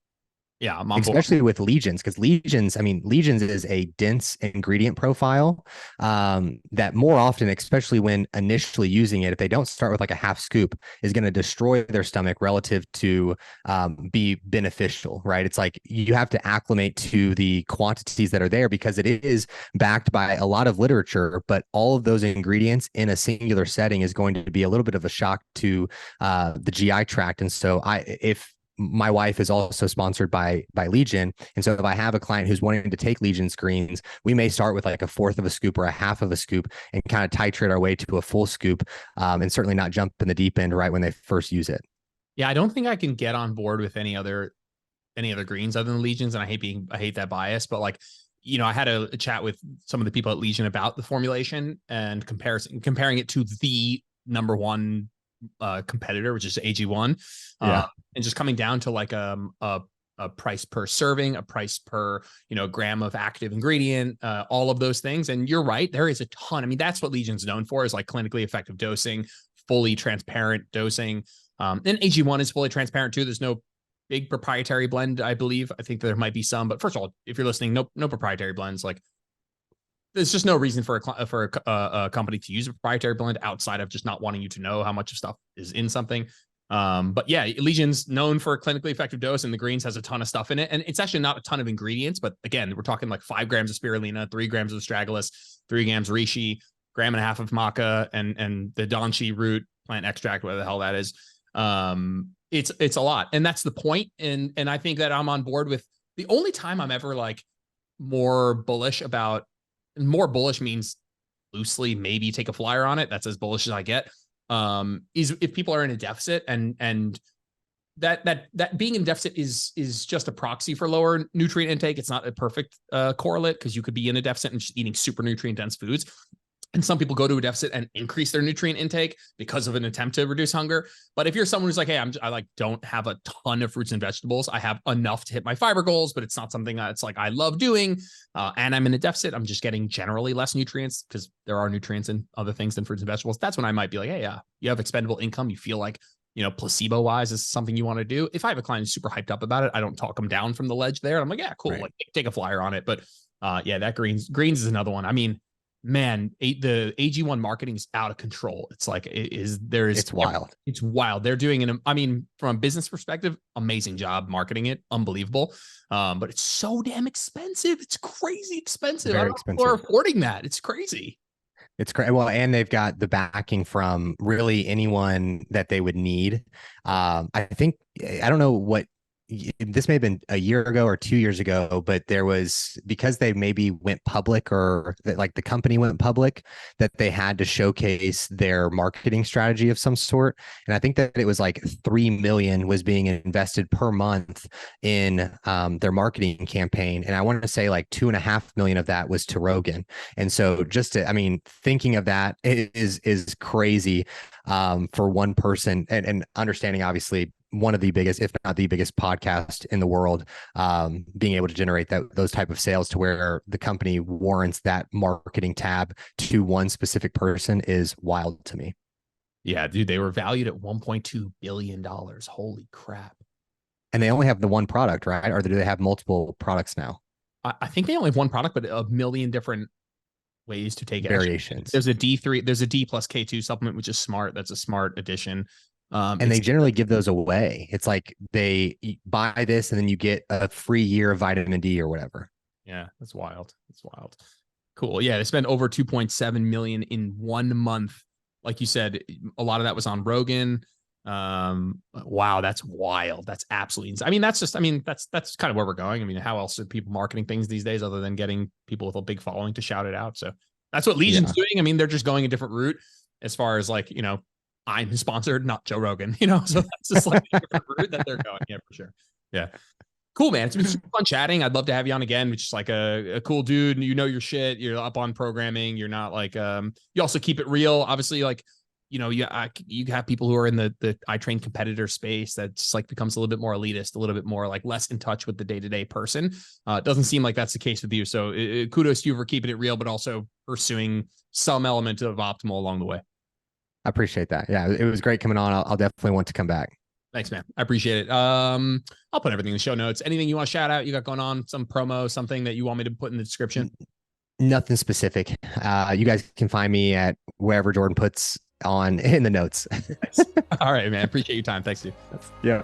Yeah, I'm on Especially board. with legions, because legions is a dense ingredient profile that more often, especially when initially using it, if they don't start with like a half scoop, is going to destroy their stomach relative to be beneficial, right? It's like you have to acclimate to the quantities that are there because it is backed by a lot of literature, but all of those ingredients in a singular setting is going to be a little bit of a shock to the GI tract. And so if my wife is also sponsored by Legion. And so if I have a client who's wanting to take Legion screens, we may start with like a fourth of a scoop or a half of a scoop and kind of titrate our way to a full scoop, and certainly not jump in the deep end right when they first use it. Yeah, I don't think I can get on board with any other greens other than Legions. And I hate that bias, but like, I had a chat with some of the people at Legion about the formulation and comparing it to the number one competitor, which is AG1. Yeah. And just coming down to like a price per serving, a price per gram of active ingredient, all of those things. And you're right, there is a ton. I mean, that's what Legion's known for, is like clinically effective dosing, fully transparent dosing. And AG1 is fully transparent too. There's no big proprietary blend, I believe. I think there might be some, but first of all, if you're listening, no proprietary blends. Like, there's just no reason for a company to use a proprietary blend outside of just not wanting you to know how much of stuff is in something. But yeah, Legion's known for a clinically effective dose, and the greens has a ton of stuff in it. And it's actually not a ton of ingredients, but again, we're talking like 5 grams of spirulina, 3 grams of astragalus, 3 grams of reishi, gram and a half of maca, and the danchi root plant extract, whatever the hell that is. It's a lot. And that's the point. And I think that I'm on board with. The only time I'm ever like more bullish means loosely maybe take a flyer on it. That's as bullish as I get. Is if people are in a deficit, and that being in deficit is just a proxy for lower nutrient intake. It's not a perfect correlate, because you could be in a deficit and just eating super nutrient dense foods. And some people go to a deficit and increase their nutrient intake because of an attempt to reduce hunger. But if you're someone who's like, hey, I like don't have a ton of fruits and vegetables, I have enough to hit my fiber goals, but it's not something that's like I love doing, and I'm in a deficit, I'm just getting generally less nutrients, because there are nutrients in other things than fruits and vegetables. That's when I might be like, hey, yeah, you have expendable income. You feel like, placebo wise is something you want to do. If I have a client who's super hyped up about it, I don't talk them down from the ledge there. I'm like, yeah, cool. Right. Like take a flyer on it. But yeah, that greens is another one. I mean, man, the AG1 marketing is out of control. It's like it's wild. It's wild. They're doing from a business perspective, amazing job marketing it, unbelievable. But it's so damn expensive. It's crazy expensive. Very expensive. People are affording that. It's crazy. It's great. Well, and they've got the backing from really anyone that they would need. I think, I don't know what, this may have been a year ago or 2 years ago, but there was, because they maybe went public, or that like the company went public, that they had to showcase their marketing strategy of some sort. And I think that it was like 3 million was being invested per month in their marketing campaign. And I wanted to say like 2.5 million of that was to Rogan. And so thinking of that is crazy for one person, and understanding obviously one of the biggest, if not the biggest podcast in the world, being able to generate those type of sales to where the company warrants that marketing tab to one specific person is wild to me. Yeah, dude, they were valued at $1.2 billion. Holy crap. And they only have the one product, right? Or do they have multiple products now? I think they only have one product, but a million different ways to take variations. There's a D3, there's a D plus K2 supplement, which is smart. That's a smart addition. And they generally give those away. It's like they buy this and then you get a free year of vitamin D or whatever. Yeah, that's wild. That's wild. Cool. Yeah, they spent over 2.7 million in 1 month. Like you said, a lot of that was on Rogan. Wow, that's wild. That's absolutely insane. I mean, that's kind of where we're going. I mean, how else are people marketing things these days other than getting people with a big following to shout it out? So that's what Legion's doing. I mean, they're just going a different route as far as like, I'm sponsored, not Joe Rogan, so that's just like a different route that they're going. Yeah, for sure. Yeah. Cool, man. It's been super fun chatting. I'd love to have you on again. It's just like a cool dude. Your shit. You're up on programming. You're not like, you also keep it real. Obviously, like, you have people who are in the iTrain competitor space that just like becomes a little bit more elitist, a little bit more like less in touch with the day-to-day person. It doesn't seem like that's the case with you. So kudos to you for keeping it real, but also pursuing some element of optimal along the way. I appreciate that. Yeah, it was great coming on. I'll definitely want to come back. Thanks, man. I appreciate it. I'll put everything in the show notes. Anything you want to shout out? You got going on? Some promo, something that you want me to put in the description? Nothing specific. You guys can find me at wherever Jordan puts on in the notes. All right, man. Appreciate your time. Thanks, dude. Yeah.